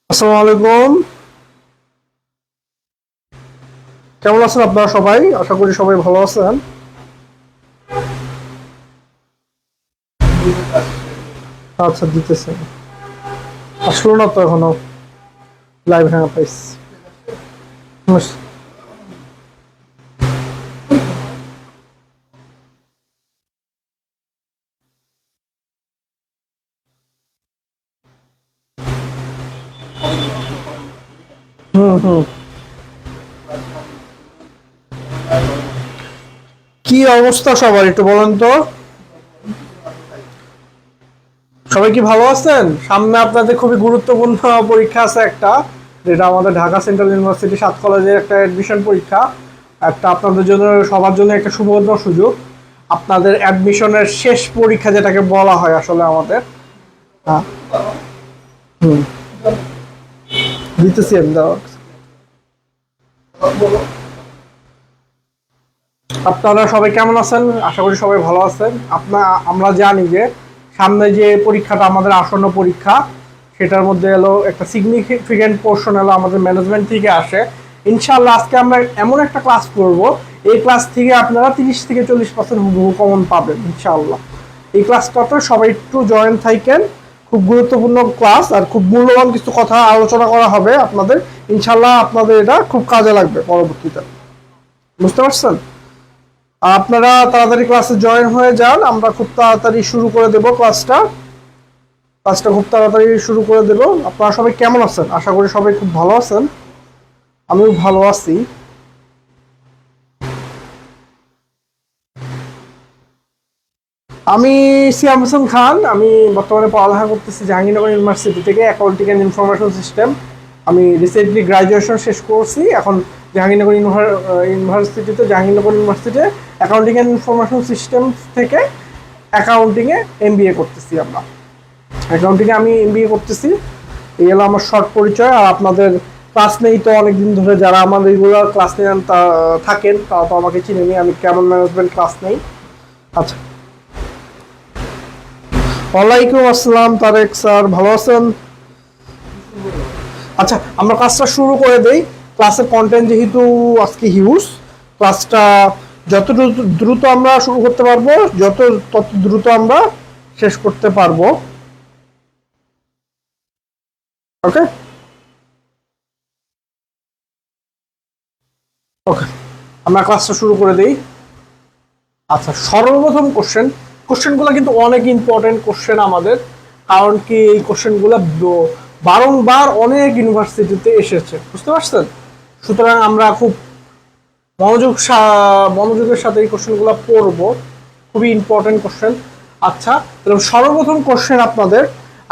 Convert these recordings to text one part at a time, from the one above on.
আসসালামু আলাইকুম। কেমন আছেন আপনারা সবাই? আশা করি সবাই ভালো আছেন। আচ্ছা, দিতেছে। আসলো না তো এখনো। লাইভ হ্যাঁ পাইস। হুম হুম। কি অবস্থা সবার একটু বলেন তো? সবাই কি ভালো আছেন? সামনে আপনাদের খুবই গুরুত্বপূর্ণ পরীক্ষা আছে একটা, যেটা আমাদের ঢাকা সেন্ট্রাল ইউনিভার্সিটি ৭ কলেজের একটা অ্যাডমিশন পরীক্ষা। একটা আপনাদের জন্য, সবার জন্য একটা সুবর্ণ সুযোগ। আপনাদের অ্যাডমিশনের শেষ পরীক্ষা যেটাকে বলা হয় আসলে আমাদের। হ্যাঁ। হুম। দিতেছি আমি, দাও। আপনারা সবাই কেমন আছেন? আশা করি সবাই ভালো আছেন। আমরা জানি যে সামনে যে পরীক্ষাটা আমাদের আসন্ন পরীক্ষা, সেটার মধ্যে এলো একটা সিগনিফিকেন্ট পোর্শন এলো আমাদের ম্যানেজমেন্ট থেকে আসে। ইনশাআল্লাহ আজকে আমরা এমন একটা ক্লাস করব, এই ক্লাস থেকে আপনারা 30 থেকে 40% হুবহু কমন পাবেন ইনশাআল্লাহ। এই ক্লাসটাতে সবাই একটু জয়েন থাকেন। খুব গুরুত্বপূর্ণ ক্লাস আর খুব মূল্যবান কিছু কথা আলোচনা করা হবে আপনাদের। ইনশাআল্লাহ আপনাদের এটা খুব কাজে লাগবে পরবর্তীতে। বুঝতে পারছেন? আপনারা তাড়াতাড়ি ক্লাসে জয়েন হয়ে যান। আমরা খুব তাড়াতাড়ি শুরু করে দেব ক্লাসটা। ক্লাসটা খুব তাড়াতাড়ি শুরু করে দেব। আপনারা সবাই কেমন আছেন? আশা করি সবাই খুব ভালো আছেন। আমিও ভালো আছি। আমি সিয়াম হোসেন খান। আমি বর্তমানে পড়ালেখা করতেছি জাহাঙ্গীরনগর ইউনিভার্সিটি থেকে, অ্যাকাউন্টিং অ্যান্ড ইনফরমেশন সিস্টেম। আমি রিসেন্টলি গ্রাজুয়েশন শেষ করছি। এখন জাহাঙ্গীরনগর ইউনিভার্সিটিতে অ্যাকাউন্টিং অ্যান্ড ইনফরমেশন সিস্টেম থেকে অ্যাকাউন্টিংয়ে এমবিএ করতেছি আমরা। অ্যাকাউন্টিংয়ে আমি এমবিএ করতেছি। এই হলো আমার শর্ট পরিচয়। আর আপনাদের ক্লাস নেই তো অনেকদিন ধরে, যারা আমার রেগুলার ক্লাস নেন তা থাকেন, তারা তো আমাকে চিনেনি, আমি কেমন ম্যানেজমেন্ট ক্লাস নেই। আচ্ছা। ওয়ালাইকুম আসসালাম তারেক স্যার, ভালো আছেন? আচ্ছা, আমরা ক্লাসটা শুরু করে দেই। ক্লাসের কন্টেন্ট যেহেতু আজকে হিউজ, ক্লাসটা যত দ্রুত আমরা শুরু করতে পারবো, তত দ্রুত আমরা শেষ করতে পারবো। ওকে ওকে, আমরা ক্লাসটা শুরু করে দেই। আচ্ছা, সর্বপ্রথম কোশ্চেনগুলো কিন্তু অনেক ইম্পর্টেন্ট কোশ্চেন আমাদের। কারণ কি, এই কোশ্চেনগুলো বারংবার অনেক ইউনিভার্সিটিতে এসেছে, বুঝতে পারছেন? সুতরাং আমরা খুব মনোযোগের সাথে এই কোশ্চেনগুলো পড়বো। খুবই ইম্পর্টেন্ট কোশ্চেন। আচ্ছা, তাহলে সর্বপ্রথম কোশ্চেন আপনাদের,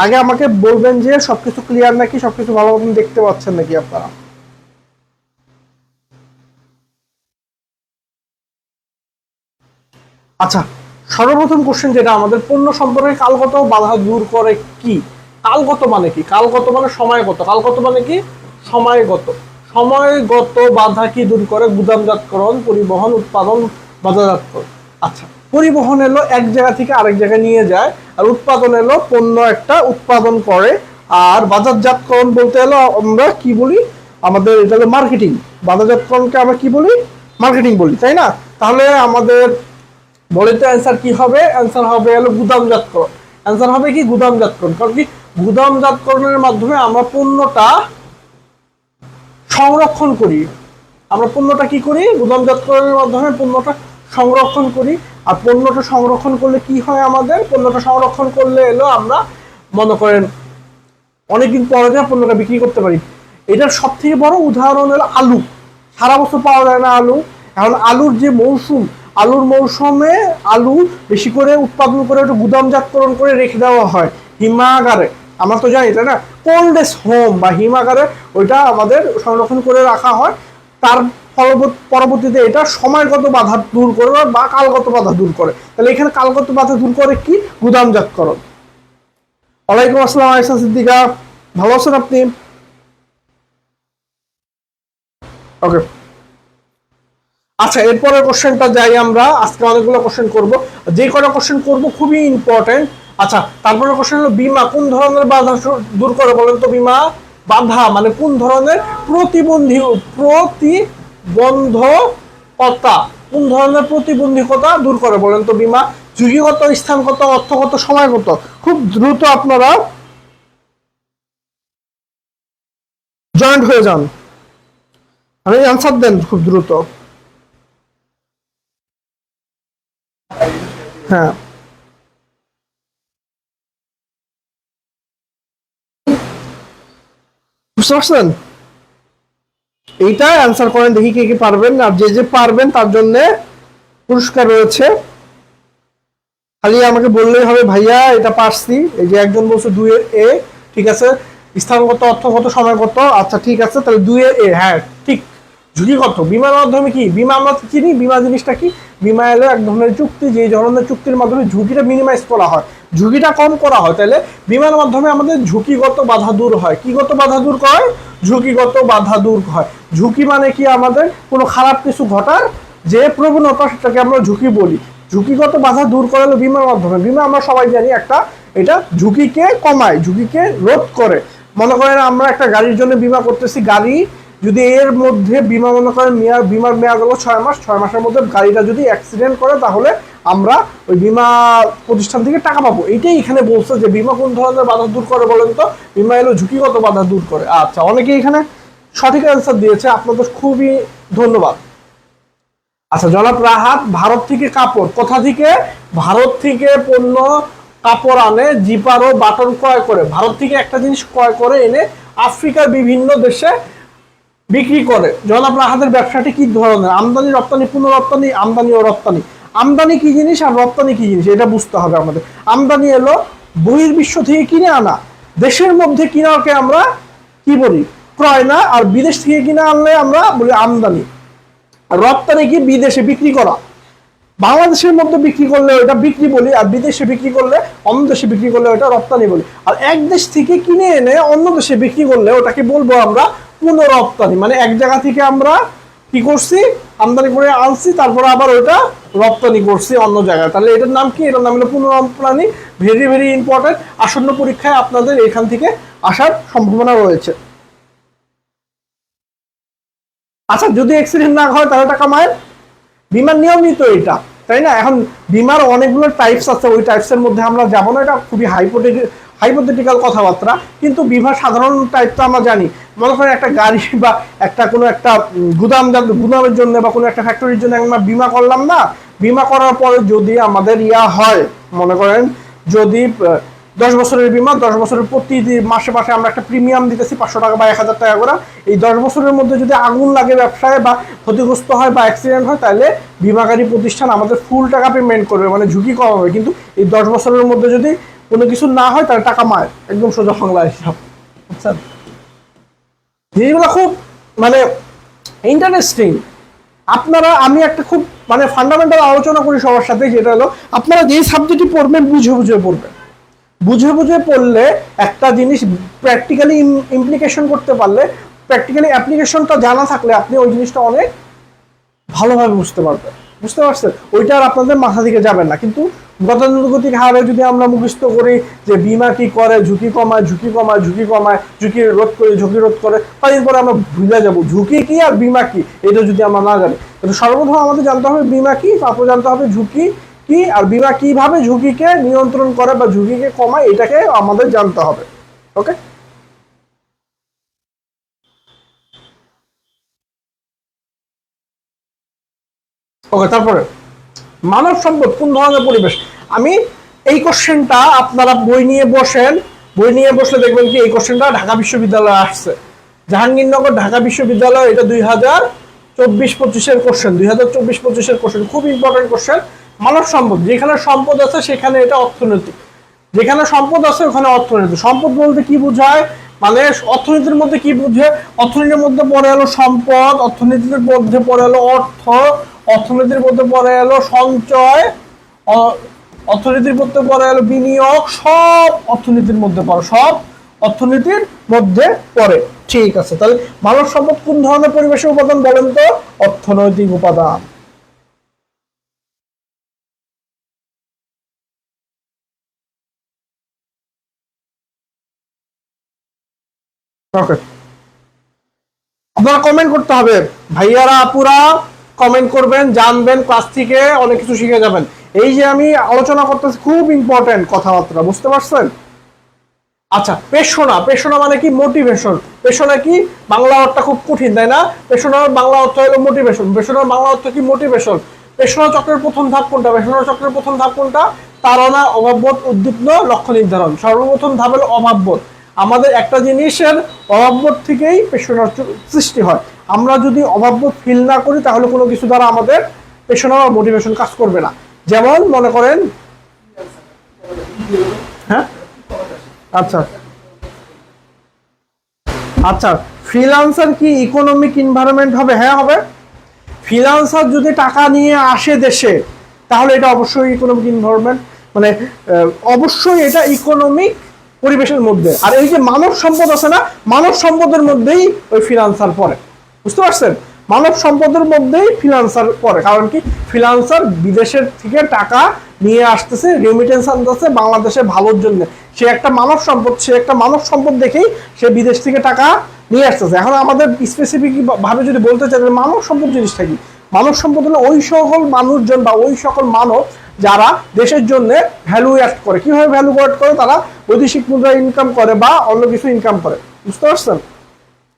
আগে আমাকে বলবেন যে সবকিছু ক্লিয়ার নাকি, সবকিছু ভালো মতন দেখতে পাচ্ছেন নাকি আপনারা? আচ্ছা, সর্বপ্রথম কোশ্চেন যেটা আমাদের, পণ্য সম্পর্কে কালগত বাধা দূর করে কি? কালগত মানে কি? কালগত মানে সময়গত। কালগত মানে কি? সময়গত। সময়গত বাধা কি দূর করে? গুদামজাতকরণ, পরিবহন, উৎপাদন, বাজারজাতকরণ। আচ্ছা, পরিবহন এলো এক জায়গা থেকে আরেক জায়গায় নিয়ে যায়, আর উৎপাদন এলো পণ্য একটা উৎপাদন করে। আর বাজারজাতকরণ বলতে এলো আমরা কি বলি? আমাদের এটা হলো মার্কেটিং। বাজারজাতকরণকে আমরা কি বলি? মার্কেটিং বলি, তাই না? তাহলে আমাদের বলে তো অ্যান্সার কি হবে? অ্যান্সার হবে হলো গুদামজাতকরণ। অ্যান্সার হবে কি? গুদামজাতকরণ। কারণ কি, গুদামজাতকরণের মাধ্যমে আমরা পণ্যটা সংরক্ষণ করি। আমরা পণ্যটা কি করি? গুদামজাতকরণের মাধ্যমে পণ্যটা সংরক্ষণ করি। আর পণ্যটা সংরক্ষণ করলে কি হয়? আমাদের পণ্যটা সংরক্ষণ করলে এলো আমরা মনে করেন অনেকদিন পরে পণ্যটা বিক্রি করতে পারি। এটার সব থেকে বড় উদাহরণ হলো আলু। সারা বছর পাওয়া যায় না আলু। এখন আলুর যে মৌসুম, আলুর মৌসুমে আলু বেশি করে উৎপাদন করে একটু গুদামজাতকরণ করে রেখে দেওয়া হয় হিমাগারে। আমরা তো জানি তাই না? কোল্ডেস্ট হোম বা হিমাগারে ওইটা আমাদের সংরক্ষণ করে রাখা হয়। তার পরবর্তীতে এটা সময়গত বাধা দূর করে বা কালগত বাধা দূর করে। তাহলে এখানে কালগত বাধা দূর করে কি? গুদামজাতকরণ। ওয়ালাইকুম আসসালাম আয়েশা সিদ্দিকা, ভালো আছেন আপনি? ওকে। আচ্ছা, এরপরের কোশ্চেনটা যাই আমরা। আজকে অনেকগুলো কোশ্চেন করব, যে কটা কোশ্চেন করব খুবই ইম্পর্টেন্ট। আচ্ছা, তারপরে কোশ্চেন হলো বিমা কোন ধরনের বাধা দূর করে বলেন তো? বিমা বাধা মানে কোন ধরনের প্রতিবন্ধকতা, কোন ধরনের প্রতিবন্ধকতা দূর করে বলেন তো বীমা? ঝুঁকিগত, স্থানগত, অর্থগত, সময়গত। খুব দ্রুত আপনারা জয়েন্ট হয়ে যান, আমি অ্যান্সার দেন খুব দ্রুত। হ্যাঁ, বুঝতে পারছেন? এইটা অ্যান্সার করেন দেখি কে কে পারবেন, আর যে যে পারবেন তার জন্য পুরস্কার রয়েছে। খালি আমাকে বললেই হবে ভাইয়া এটা পারছি। এই যে একজন বলছে 2 এ, ঠিক আছে। স্থানগত, অর্থগত, সময়গত, আচ্ছা ঠিক আছে, তাহলে 2 এ, হ্যাঁ ঠিক। ঝুঁকিগত, বিমার মাধ্যমে কি বিমা আমরা চিনি, বিমা জিনিসটা কি? বিমা এলো এক ধরনের চুক্তি, যে ধরনের চুক্তির মাধ্যমে ঝুঁকিটা মিনিমাইজ করা হয়, ঝুঁকিটা কম করা হয়। তাহলে বিমার মাধ্যমে আমাদের ঝুঁকিগত বাধা দূর হয়। কিগত বাধা দূর হয়? ঝুঁকিগত বাধা দূর হয়। ঝুঁকি মানে কি? আমাদের কোনো খারাপ কিছু ঘটার যে প্রবণতা, সেটাকে আমরা ঝুঁকি বলি। ঝুঁকিগত বাধা দূর করালো বিমার মাধ্যমে। বিমা আমরা সবাই জানি একটা, এটা ঝুঁকিকে কমায়, ঝুঁকিকে রোধ করে। মনে করেন আমরা একটা গাড়ির জন্য বিমা করতেছি, গাড়ি যদি এর মধ্যে বিমা মনে করেন বিমার মেয়াদ হলো 6 মাস, 6 মাসের মধ্যে গাড়িটা যদি অ্যাক্সিডেন্ট করে, তাহলে আমরা ওই বিমা প্রতিষ্ঠান থেকে টাকা পাবো। এইটাই এখানে বলছে যে বিমা কোন ধরনের বাধা দূর করে বলেন তো? বিমা এলো ঝুঁকিগত বাধা দূর করে। আচ্ছা, অনেকেই এখানে সঠিক অ্যান্সার দিয়েছে, আপনাদের খুবই ধন্যবাদ। আচ্ছা, জনাব রাহাত ভারত থেকে কাপড়, কোথা থেকে? ভারত থেকে পণ্য, কাপড় আনে, জিপার ও বাটন ক্রয় করে। ভারত থেকে একটা জিনিস ক্রয় করে এনে আফ্রিকার বিভিন্ন দেশে বিক্রি করে। জনাব রাহাতের ব্যবসাটি কি ধরনের? আমদানি, রপ্তানি, পুনঃরপ্তানি, আমদানি ও রপ্তানি। আমদানি কি জিনিস আর রপ্তানি কি জিনিস এটা বুঝতে হবে আমাদের। আমদানি এলো বহির্বিশ্ব থেকে কিনে আনা, দেশের মধ্যে কিনাকে আমরা কি বলি? ক্রয় না, আর বিদেশ থেকে কিনে আনলে আমরা বলি আমদানি। রপ্তানি কি? বিদেশে বিক্রি করা। বাংলাদেশের মধ্যে বিক্রি করলে ওটা বিক্রি বলি, আর বিদেশে বিক্রি করলে, অন্য দেশে বিক্রি করলে ওটা রপ্তানি বলি। আর এক দেশ থেকে কিনে এনে অন্য দেশে বিক্রি করলে ওটাকে বলবো আমরা পুনঃরপ্তানি। মানে এক জায়গা থেকে আমরা কি করছি? আমদানি করে আনছি, তারপরে আবার ওটা রপ্তানি করছি অন্য জায়গায়। তাহলে এটার নাম কি? এটার নাম হলো পুনঃরপ্তানি। ভেরি ভেরি ইম্পর্টেন্ট, আসন্ন পরীক্ষায় আপনাদের এখান থেকে আসার সম্ভাবনা রয়েছে। আচ্ছা, যদি অ্যাক্সিডেন্ট না হয় তাহলে টাকা মায়ের? বিমার নিয়মই তো এটা, তাই না? এখন বিমার অনেকগুলো টাইপস আছে, ওই টাইপসের মধ্যে আমরা যাবো না, এটা খুবই হাইপোথেটিক্যাল কথাবার্তা। কিন্তু বিমার সাধারণ টাইপটা আমরা জানি। মনে করেন একটা গাড়ি বা একটা কোনো একটা গুদামের জন্য বা কোনো একটা ফ্যাক্টরির জন্য আমরা বিমা করলাম না, বিমা করার পরে যদি আমাদের হয়, মনে করেন যদি 10 বছরের বিমা, 10 বছরের প্রতি মাসে মাসে আমরা একটা প্রিমিয়াম দিতেছি 500 টাকা বা 1000 টাকা করে। এই 10 বছরের মধ্যে যদি আগুন লাগে ব্যবসায় বা ক্ষতিগ্রস্ত হয় বা অ্যাক্সিডেন্ট হয়, তাহলে বিমাকারী প্রতিষ্ঠান আমাদের ফুল টাকা পেমেন্ট করবে, মানে ঝুঁকি কম হবে। কিন্তু এই 10 বছরের মধ্যে যদি কোনো কিছু না হয়, তাহলে টাকা মায়। একদম সোজা বাংলা হিসাব, বুঝছেন? জিনিসগুলো খুব মানে ইন্টারেস্টিং। আপনারা, আমি একটা খুব মানে ফান্ডামেন্টাল আলোচনা করি সবার সাথে, যেটা হলো আপনারা যে সাবজেক্টই পড়বেন বুঝে বুঝে পড়বেন। বুঝে বুঝে পড়লে একটা জিনিস প্র্যাকটিক্যালি ইমপ্লিকেশন করতে পারলে, প্র্যাকটিক্যালি অ্যাপ্লিকেশনটা জানা থাকলে আপনি ওই জিনিসটা অনেক ভালোভাবে বুঝতে পারবেন। বুঝতে পারছেন? ওইটা আর আপনাদের মাথা থেকে যাবে না। কিন্তু গতানুগতিক হারে যদি আমরা মুখস্থ করি যে বিমা কি করে, ঝুঁকি কমায়, ঝুঁকি কমায়, ঝুঁকি কমায়, ঝুঁকি রোধ করে, ঝুঁকি রোধ করে, তারপরে আমরা ভুলে যাবো ঝুঁকি কি আর বিমা কি, এটা যদি আমরা না জানি। কিন্তু সর্বপ্রথম আমাদের জানতে হবে বিমা কি, তারপর জানতে হবে ঝুঁকি কি, আর বিমা কিভাবে ঝুঁকিকে নিয়ন্ত্রণ করে বা ঝুঁকিকে কমায়, এটাকে আমাদের জানতে হবে। ওকে, ওকে। তারপরে মানব সম্পদ কোন ধরনের পরিবেশ? আমি এই কোশ্চেনটা, আপনারা বই নিয়ে বসেন, বই নিয়ে বসলে দেখবেন কি এই কোশ্চেনটা ঢাকা বিশ্ববিদ্যালয়ে আসছে। জাহাঙ্গীরনগর ঢাকা বিশ্ববিদ্যালয়, এটা 2024-25-এর কোশ্চেন, 2024-25-এর কোশ্চেন, খুব ইম্পর্টেন্ট কোশ্চেন। মানব সম্পদ, যেখানে সম্পদ আছে সেখানে এটা অর্থনীতি, যেখানে সম্পদ আছে ওখানে অর্থনীতি। সম্পদ বলতে কি বোঝায়? মানে অর্থনীতির মধ্যে কি বুঝে? অর্থনীতির মধ্যে পড়ে এলো সম্পদ, অর্থনীতির মধ্যে পড়ে এলো অর্থ, অর্থনীতির মধ্যে পড়ে এলো সঞ্চয়, অর্থনীতির মধ্যে পড়ে এলো বিনিয়োগ। সব অর্থনীতির মধ্যে পড়ে, সব অর্থনীতির মধ্যে পড়ে। ঠিক আছে, তাহলে মানব সম্পদ কোন ধরনের পরিবেশের উপাদান বলেন তো? অর্থনৈতিক উপাদান। ওকে, আপনারা কমেন্ট করতে হবে, ভাইয়ারা আপুরা কমেন্ট করবেন, জানবেন, ক্লাস থেকে অনেক কিছু শিখে যাবেন। এই যে আমি আলোচনা করতেছি খুব ইম্পর্টেন্ট কথাবার্তা, বুঝতে পারছেন? আচ্ছা, পেশনা, পেশনা মানে কি? মোটিভেশন। পেশনা কি? বাংলা অর্থটা খুব কঠিন, তাই না? পেশনার বাংলা অর্থ হলো মোটিভেশন। পেশনার বাংলা অর্থ কি? মোটিভেশন। পেশনা চক্রের প্রথম ধাপ কোনটা? পেশনা চক্রের প্রথম ধাপ কোনটা? তাড়না, অভাববোধ, উদ্দীপন, লক্ষ্য নির্ধারণ। সর্বপ্রথম ধাপ হলো অভাববোধ। আমাদের একটা জিনিসের অভাববোধ থেকেই পেশনার সৃষ্টি হয়। আমরা যদি অভাববোধ ফিল না করি তাহলে কোনো কিছু দ্বারা আমাদের পেশনা বা মোটিভেশন কাজ করবে না। যেমন মনে করেন, হ্যাঁ, আচ্ছা আচ্ছা, ফ্রিল্যান্সার কি ইকোনমিক এনভায়রনমেন্ট হবে? হ্যাঁ হবে। ফ্রিল্যান্সার যদি টাকা নিয়ে আসে দেশে তাহলে এটা অবশ্যই ইকোনমিক এনভায়রনমেন্ট, মানে অবশ্যই এটা ইকোনমিক পরিবেশের মধ্যে। আর এই যে মানব সম্পদ আছে না, মানব সম্পদের মধ্যেই ওই ফ্রিল্যান্সার পড়ে, বুঝতে পারছেন? মানব সম্পদের মধ্যেই ফ্রিল্যান্সার পড়ে। কারণ কি? ফ্রিল্যান্সার বিদেশের থেকে টাকা নিয়ে আসতেছে, রেমিটেন্স আনতেছে বাংলাদেশে ভালোর জন্য। সে একটা মানব সম্পদ, সে একটা মানব সম্পদ দেখেই সে বিদেশ থেকে টাকা নিয়ে আসতেছে। এখন আমাদের স্পেসিফিক ভাবে যদি বলতে চাই মানব সম্পদ জিনিসটা কি, মানব সম্পদ হলো ওই সকল মানুষজন বা ওই সকল মানব যারা দেশের জন্য ভ্যালু অ্যাড করে। কিভাবে ভ্যালু অ্যাড করে? তারা বৈদেশিক মুদ্রা ইনকাম করে বা অন্য কিছু ইনকাম করে, বুঝতে পারছেন?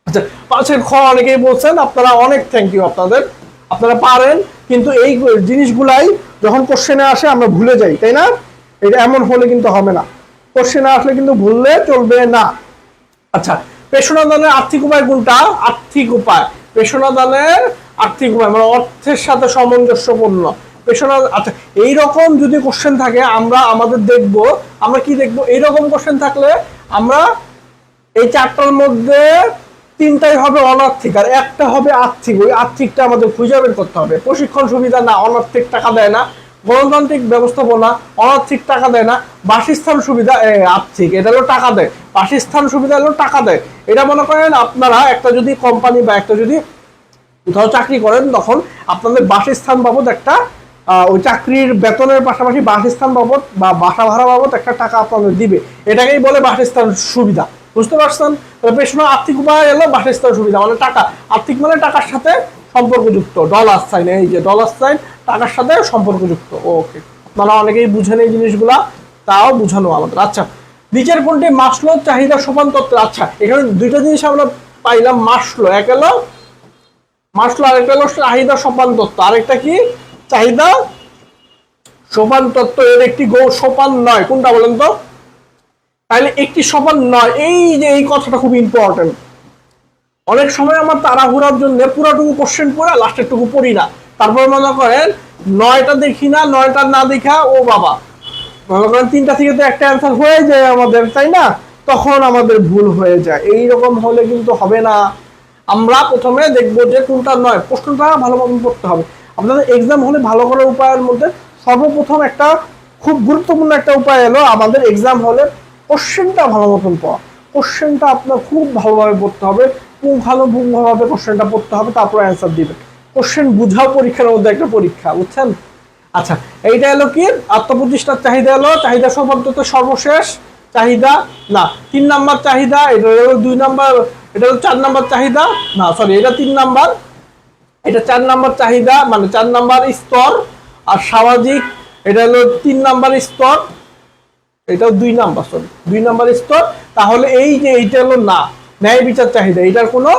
আচ্ছা, পাঁচের খ অনেকেই বলছেন, আপনারা অনেক থ্যাংক ইউ আপনাদের, আপনারা পারেন। কিন্তু এই জিনিসগুলাই যখন কোশ্চেনে আসে আমরা ভুলে যাই, তাই না? এটা এমন হলে কিন্তু হবে না, কোশ্চেনে আসলে কিন্তু ভুললে চলবে না। আচ্ছা, পেশনা দানের আর্থিক উপায় কোনটা? আর্থিক উপায়, পেশনা দানের আর্থিক উপায় মানে অর্থের সাথে সামঞ্জস্যপূর্ণ পেশনা। আচ্ছা, এইরকম যদি কোশ্চেন থাকে আমরা আমাদের দেখব, আমরা কি দেখবো? এইরকম কোশ্চেন থাকলে আমরা এই চারটার মধ্যে তিনটাই হবে অনার্থিক আর একটা হবে আর্থিক। ওই আর্থিকটা আমাদের খুঁজে বের করতে হবে। প্রশিক্ষণ সুবিধা না, অনার্থিক টাকা দেয় না। গণতান্ত্রিক ব্যবস্থাপনা, অনার্থিক টাকা দেয় না। বাসস্থান সুবিধা আর্থিক, এটা হলো টাকা দেয়। বাসস্থান সুবিধা হলো টাকা দেয়। এটা মনে করেন আপনারা একটা যদি কোম্পানি বা একটা যদি কোথাও চাকরি করেন তখন আপনাদের বাসস্থান বাবদ একটা ওই চাকরির বেতনের পাশাপাশি বাসস্থান বাবদ বা বাসা ভাড়া বাবদ একটা টাকা আপনাদের দিবে, এটাকেই বলে বাসস্থান সুবিধা, বুঝতে পারছেন? পেশনা আর্থিক উপায় এলো বাসস্থান সুবিধা মানে টাকা। আর্থিক মানে টাকার সাথে সম্পর্কযুক্ত, ডলার সাইন, এই যে ডলার সাইন টাকার সাথে সম্পর্কযুক্ত। ওকে, আপনারা অনেকেই বুঝেন এই জিনিসগুলা, তাও বুঝানো আমাদের। আচ্ছা, নিচের কোনটি মাসলোর চাহিদা সোপান তত্ত্ব? আচ্ছা, এখানে দুইটা জিনিস আমরা পাইলাম, মাসলো, এক এলো মাসলো, আরেকটা হলো চাহিদা সোপান তত্ত্ব। আরেকটা কি? চাহিদা সোপান তত্ত্ব। এর একটি সোপান নয়, কোনটা বলেন তো? তাহলে একটি সোপান নয়, এই যে এই কথাটা খুব ইম্পর্টেন্ট। অনেক সময় আমার তাড়াহুড়ার জন্য পুরাটুকু কোশ্চেন পড়ে লাস্টের টুকু পড়ি না, তারপরে মনে করেন নয়টা দেখি না, নয়টা না দেখা ও বাবা মনে করেন তিনটা থেকে তো একটা অ্যান্সার হয়ে যায় আমাদের, তাই না? তখন আমাদের ভুল হয়ে যায়। এইরকম হলে কিন্তু হবে না। আমরা প্রথমে দেখবো যে কোনটা নয়, প্রশ্নটা ভালো মতন পড়তে হবে। আপনাদের এক্সাম হলে ভালো করার উপায়ের মধ্যে সর্বপ্রথম একটা খুব গুরুত্বপূর্ণ একটা উপায় এলো আমাদের এক্সাম হলে কোশ্চেনটা ভালো মতন পড়া। কোশ্চেনটা আপনার খুব ভালোভাবে পড়তে হবে, পুঙ্খানুপুঙ্খভাবে কোশ্চেনটা পড়তে হবে, তারপর অ্যান্সার দিবেন। কোশ্চেন বুঝাও পরীক্ষার মধ্যে একটা পরীক্ষা, বুঝছেন? আচ্ছা, এইটা এলো কি? আত্মপ্রতিষ্ঠার চাহিদা এলো, চাহিদা সম্পর্কিত সর্বশেষ চাহিদা না, 3 নাম্বার চাহিদা। এটা হলো 2 নাম্বার, এটা হলো 4 নাম্বার চাহিদা, না সরি এটা 3 নাম্বার, এটা 4 নাম্বার চাহিদা মানে 4 নাম্বার স্তর। আর সামাজিক এটা হলো 3 নাম্বার স্তর, এটাও 2 নাম্বার, সরি 2 নাম্বার স্তর। তাহলে এই যে এইটা হলো না, ন্যায় বিচার চাহিদা, এটার কোনো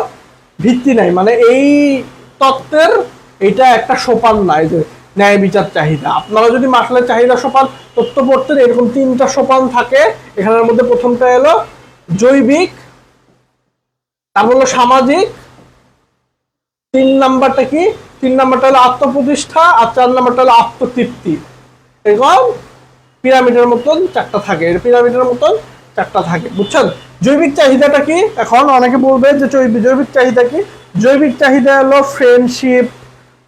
ভিত্তি নাই, মানে এই তত্ত্বের এটা একটা সোপান নাই যে ন্যায় বিচার চাহিদা। আপনারা যদি মাসলের চাহিদা সোপান তত্ত্ব পড়তেন, এরকম 3টা সোপান থাকে। এখানের মধ্যে প্রথমটা এলো জৈবিক, তারপর হলো সামাজিক, 3 নাম্বারটা কি? 3 নাম্বারটা হলো আত্মপ্রতিষ্ঠা, আর 4 নাম্বারটা হলো আত্মতৃপ্তি। এরকম পিরামিডের মতন 4টা থাকে, পিরামিডের মতন 4টা থাকে, বুঝছেন? জৈবিক চাহিদাটা কি? এখন অনেকে বলবে যে জৈবিক চাহিদা কি? জৈবিক চাহিদা হলো ফ্রেন্ডশিপ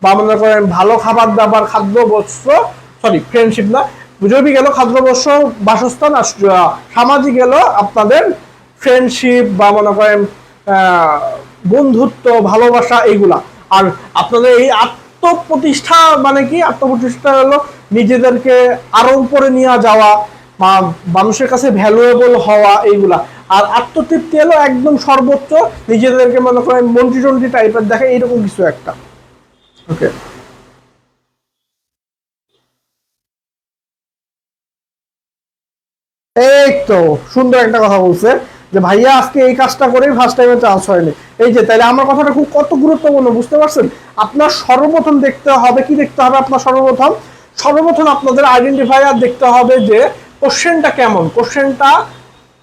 বা মনে করেন ভালো খাবার দাবার, খাদ্য বস্ত্র, সরি ফ্রেন্ডশিপ না, জৈবিক এলো খাদ্য বস্ত্র, বাসস্থান। আর সামাজিক এলো আপনাদের ফ্রেন্ডশিপ বা মনে করেন বন্ধুত্ব, ভালোবাসা, এইগুলা। আর আপনাদের এই আত্মপ্রতিষ্ঠা মানে কি? আত্মপ্রতিষ্ঠা হলো নিজেদেরকে আরো উপরে নিয়ে যাওয়া বা মানুষের কাছে ভ্যালুয়েবল হওয়া, এইগুলা। আর আত্মতৃপ্তি হলো একদম সর্বোচ্চ, নিজেদেরকে মনে করেন মন্ত্রী টন্ত্রী টাইপের দেখে, এইরকম কিছু একটা। ওকে, এই তো সুন্দর একটা কথা বলছে যে ভাইয়া আজকে এই কাজটা করে ফার্স্ট টাইমে চান্স হয়নি। এই যে তাইলে আমার কথাটা খুব কত গুরুত্বপূর্ণ বুঝতে পারছেন। আপনার সর্বপ্রথম দেখতে হবে কি, দেখতে হবে আপনার সর্বপ্রথম আপনাদের আইডেন্টিফায়ার দেখতে হবে যে কোশ্চেনটা কেমন, কোশ্চেনটা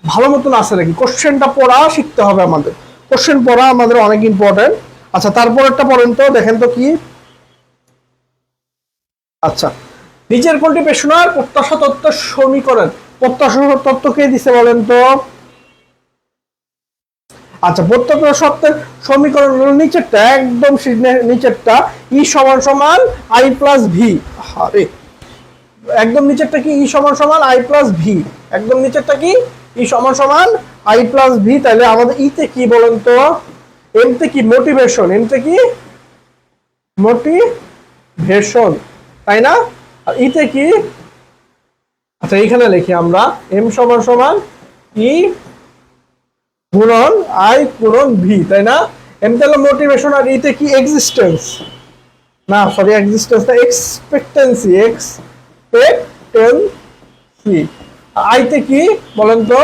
ভালো মতন আছে নাকি, কোশ্চেনটা পড়া শিখতে হবে আমাদের। কোশ্চেন পড়া আমাদের অনেক ইম্পর্টেন্ট। আচ্ছা তারপরেরটা পড়েন তো, দেখেন তো কি। আচ্ছা, নিচের কোনটি পেশনার প্রত্যাশা তত্ত্ব সমীকরণ, প্রত্যাশা তত্ত্ব কে দিছে বলেন তো। আচ্ছা, প্রত্যেকটা সত্যের সমীকরণ হলো নিচেরটা, একদম নিচেরটা, ই সমান সমান আই প্লাস ভি। আরে একদম নিচেরটা কি, ই সমান সমান আই প্লাস ভি, একদম নিচেরটা কি, ই সমান সমান আই প্লাস ভি। তাহলে আমাদের ইতে কি বলেন তো, এমতে কি মোটিভেশন, এমতে কি মোটিভেশন, তাই না? আর ইতে কি, আচ্ছা এইখানে লিখি আমরা, এম সমান সমান ই গুণন আই গুণন ভি, তাই না? এমতে হলো মোটিভেশন, আর ইতে কি এক্সিস্টেন্স, না সরি এক্সিস্টেন্স না, এক্সপেক্টেন্সি, এক্সপেক্টেন্সি। আইতে কি বলেন তো।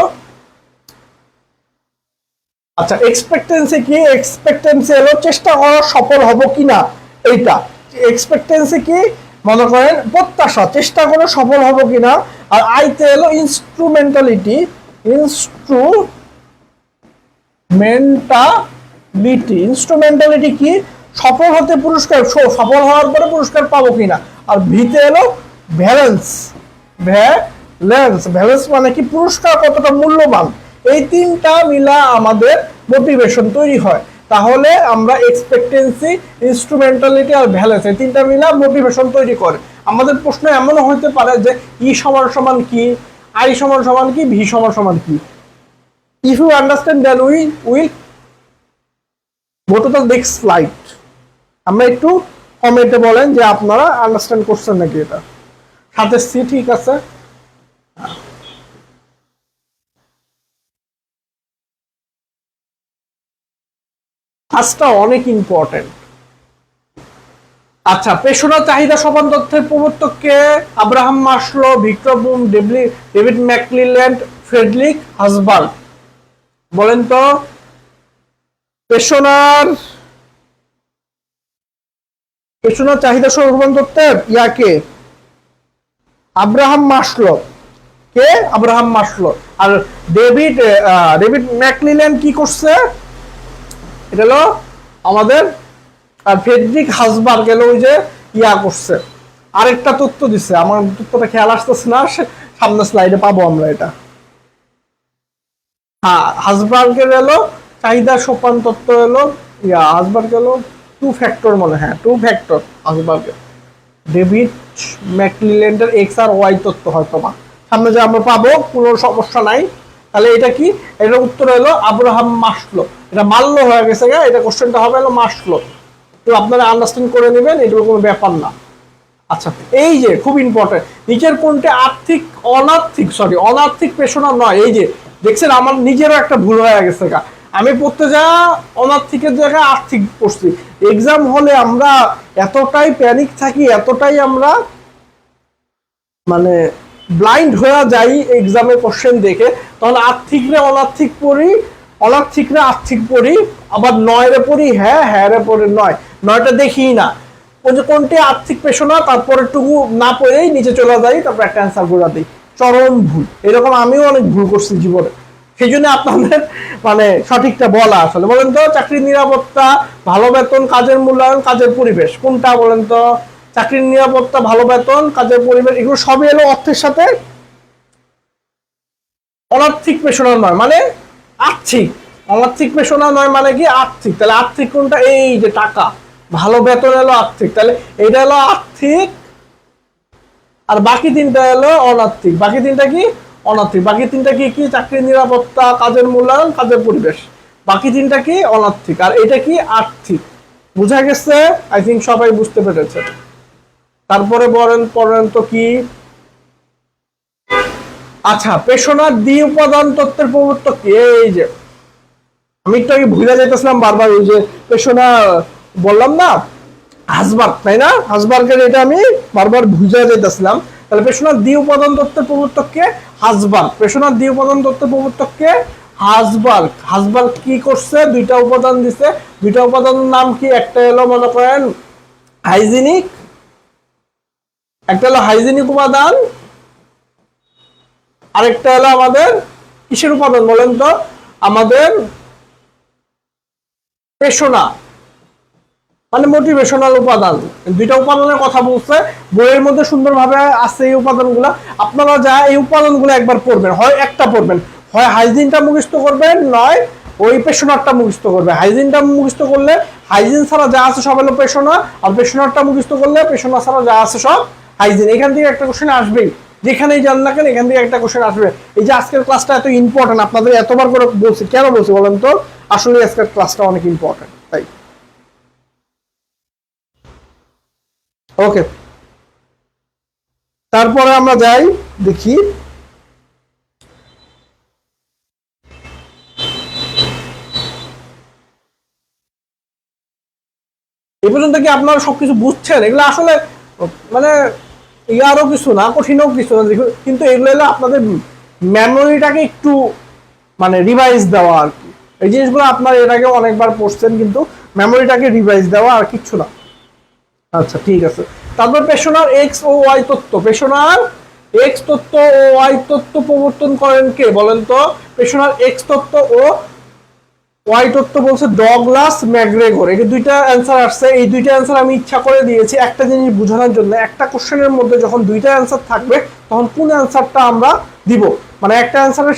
আচ্ছা এক্সপেক্টেন্সি কি, এক্সপেক্টেন্সি হলো চেষ্টা করা সফল হব কিনা, এইটা এক্সপেক্টেন্সি কি, মনে করেন প্রত্যাশা, চেষ্টা করে সফল হব কিনা। আর আইতে হলো ইনস্ট্রুমেন্টালিটি, ইনস্ট্রুমেন্টালিটি কি, সফল হতে পুরস্কার, সফল হওয়ার পরে পুরস্কার পাবো কিনা। আর ভিতে এলো ভ্যালেন্স, ভ্যালেন্স মানে কি, পুরস্কার কতটা মূল্যবান। এই তিনটা মিলা আমাদের মোটিভেশন তৈরি হয়। তাহলে আমরা এক্সপেক্টেন্সি, ইনস্ট্রুমেন্টালিটি আর ভ্যালেন্স, এই তিনটা মিলা মোটিভেশন তৈরি করে। আমাদের প্রশ্ন এমনও হতে পারে যে ই সমান সমান কি, আই সমান সমান কি, ভি সমান সমান কি। If you understand, then we will go to the next slide. আমরা একটু কমেন্টে বলেন যে আপনারা আন্ডারস্ট্যান্ড করছেন নাকি এটা। সাথে সি ঠিক আছে। কাজটা অনেক ইম্পর্টেন্ট। আচ্ছা, পেশনা চাহিদা সমান তথ্যের প্রবর্তক কে? Abraham Maslow, Victor Vroom, David McClelland, Frederick Herzberg. বলেন তো পেশনার চাহিদা সমান তথ্যের ইয়াকে আব্রাহাম মাসলো, কে? Abraham Maslow. আর ডেভিড ম্যাকক্লিল্যান্ড কি করছে, এটা হলো আমাদের, আর ফ্রেডরিক হাসবার্গ এলো ওই যে ইয়া করছে। আরেকটা তথ্য দিচ্ছে, আমার তথ্যটা খেয়াল আসতেছে না, সামনে স্লাইডে পাবো আমরা এটা। হ্যাঁ, হাসবার্গের এলো চাহিদা সোপান তত্ত্ব এলো, ইয়া হাসবার্গ এলো টু ফ্যাক্টর, মনে হ্যাঁ টু ফ্যাক্টর হাসবার্গের। ডেভিড ম্যাকক্লিল্যান্ডের এক্স আর ওয়াই তত্ত্ব হয়তো বা সামনে যে আমরা পাবো, কোনো সমস্যা নাই। তাহলে এটা কি, এটা উত্তর হলো আব্রাহাম মাসলো। এটা মাল্য হয়ে গেছে গা, এটা কোশ্চেনটা হবে হলো মাসলো। তো আপনারা আন্ডারস্ট্যান্ড করে নেবেন, এগুলো কোনো ব্যাপার না। আচ্ছা, এই যে খুব ইম্পর্টেন্ট, নিচের কোনটি অনার্থিক পেশনা নয়। এই যে দেখছেন, আমার নিজেরও একটা ভুল হয়ে গেছে গা, আমি পড়তে যা অনার্থিকের জায়গায় আর্থিক পড়ছি। এক্সাম হলে আমরা এতটাই প্যানিক থাকি, এতটাই আমরা মানে ব্লাইন্ড হয়ে যাই এক্সামের কোশ্চেন দেখে, তখন আর্থিকরে অনার্থিক পড়ি, অনার্থিকরে আর্থিক পড়ি, আবার নয়রে পড়ি হ্যাঁ, হ্যাঁ রে পড়ি নয়, নয়টা দেখি না। ওই যে কোনটি আর্থিক পেশনা, তারপরে টুকু না পড়েই নিচে চলে যাই, তারপর একটা অ্যান্সার বোঝা দিই। চরম ভুল, এরকম আমিও অনেক ভুল করছি জীবনে। সেই জন্য আপনাদের মানে সঠিকটা বলা। আসলে বলেন তো, চাকরির নিরাপত্তা, ভালো বেতন, কাজের মূল্যায়ন, কাজের পরিবেশ, কোনটা বলেন তো? চাকরির নিরাপত্তা, ভালো বেতন, কাজের পরিবেশ, এগুলো সবই এলো অর্থের সাথে। অনার্থিক পেশনা নয় মানে আর্থিক, অনার্থিক পেশনা নয় মানে কি আর্থিক। তাহলে আর্থিক কোনটা, এই যে টাকা, ভালো বেতন এলো আর্থিক, তাহলে এটা হলো আর্থিক। আর বাকি তিনটা এলো অনার্থিক, বাকি তিনটা কি অনার্থিক, বাকি তিনটা কি কি, চাকরির নিরাপত্তা, কাজের মূল্যায়ন, কাজের পরিবেশ, বাকি তিনটা কি অনার্থিক, আর এটা কি আর্থিক। বুঝা গেছে? আই থিঙ্ক সবাই বুঝতে পেরেছে। তারপরে পড়েন তো কি, আচ্ছা, পেশনার দ্বি উপাদান তত্ত্বের প্রবর্তক কি? এই যে আমি একটু আগে ভুলে যাইতেছিলাম বারবার, ওই যে পেশনা বললাম না, হাসবার্গ, তাই না? হাসবার্গের এটা আমি বারবার ভুলে যাইতেছিলাম। তাহলে পেশনার দ্বি উপাদান তত্ত্বের প্রবর্তক কে? হাসবার্গ। পেশনার দ্বি উপাদান তত্ত্বের প্রবর্তক কে? হাসবার্গ। হাসবার্গ কি করছে? দুইটা উপাদান দিছে। দুইটা উপাদানের নাম কি? একটা হলো মনে করেন হাইজিনিক, একটা হলো হাইজিনিক উপাদান, আরেকটা হলো আমাদের কিসের উপাদান বলেন তো? আমাদের পেশনা, মানে মোটিভেশনাল উপাদান। দুইটা উপাদানের কথা বলছে, বইয়ের মধ্যে সুন্দরভাবে আছে এই উপাদানগুলো। আপনারা যা এই উপাদানগুলো একবার পড়বেন, হয় একটা পড়বেন, হয় হাইজিনটা মুখস্থ করবেন, নয় ওই পেশনারটা মুখস্থ করবে। হাইজিনটা মুখস্থ করলে হাইজিন ছাড়া যা আছে সব হলো পেশনা, আর পেশনারটা মুখস্থ করলে পেশনা ছাড়া যা আছে সব হাইজিন। এখান থেকে একটা কোশ্চেন আসবেই, যেখানেই যান না কেন এখান থেকে একটা কোশ্চেন আসবে। এই যে আজকের ক্লাসটা এত ইম্পর্টেন্ট, আপনাদের এতবার করে বলছি, কেন বলছি বলেন তো? আসলে আজকের ক্লাসটা অনেক ইম্পর্টেন্ট, তাই। ওকে, তারপরে আমরা যাই, দেখি এই পর্যন্ত কি আপনারা সবকিছু বুঝছেন? এগুলো আসলে মানে ইয়ারও কিছু না, কঠিনও কিছু না, কিন্তু এগুলো হলো আপনাদের মেমোরিটাকে একটু মানে রিভাইজ দেওয়া আর কি। এই জিনিসগুলো আপনারা এর আগে অনেকবার পড়ছেন, কিন্তু মেমোরিটাকে রিভাইজ দেওয়া আর কিচ্ছু না। আচ্ছা, ঠিক আছে। তারপর পেশনার এক্স ও ওয়াই তত্ত্ব। পেশনার এক্স তত্ত্ব ও ওয়াই তত্ত্ব প্রবর্তন করেন কে বলেন তো? পেশনার এক্স তত্ত্ব ও ওয়াই তত্ত্ব বলছে ডগলাস ম্যাকগ্রেগর। এই দুইটা অ্যান্সার আসছে, এই দুইটা অ্যান্সার আমি ইচ্ছা করে দিয়েছি একটা জিনিস বোঝানোর জন্য। একটা কোশ্চেনের মধ্যে যখন দুইটা অ্যান্সার থাকবে তখন কোন অ্যান্সারটা আমরা দিব, মানে একটা অ্যান্সারের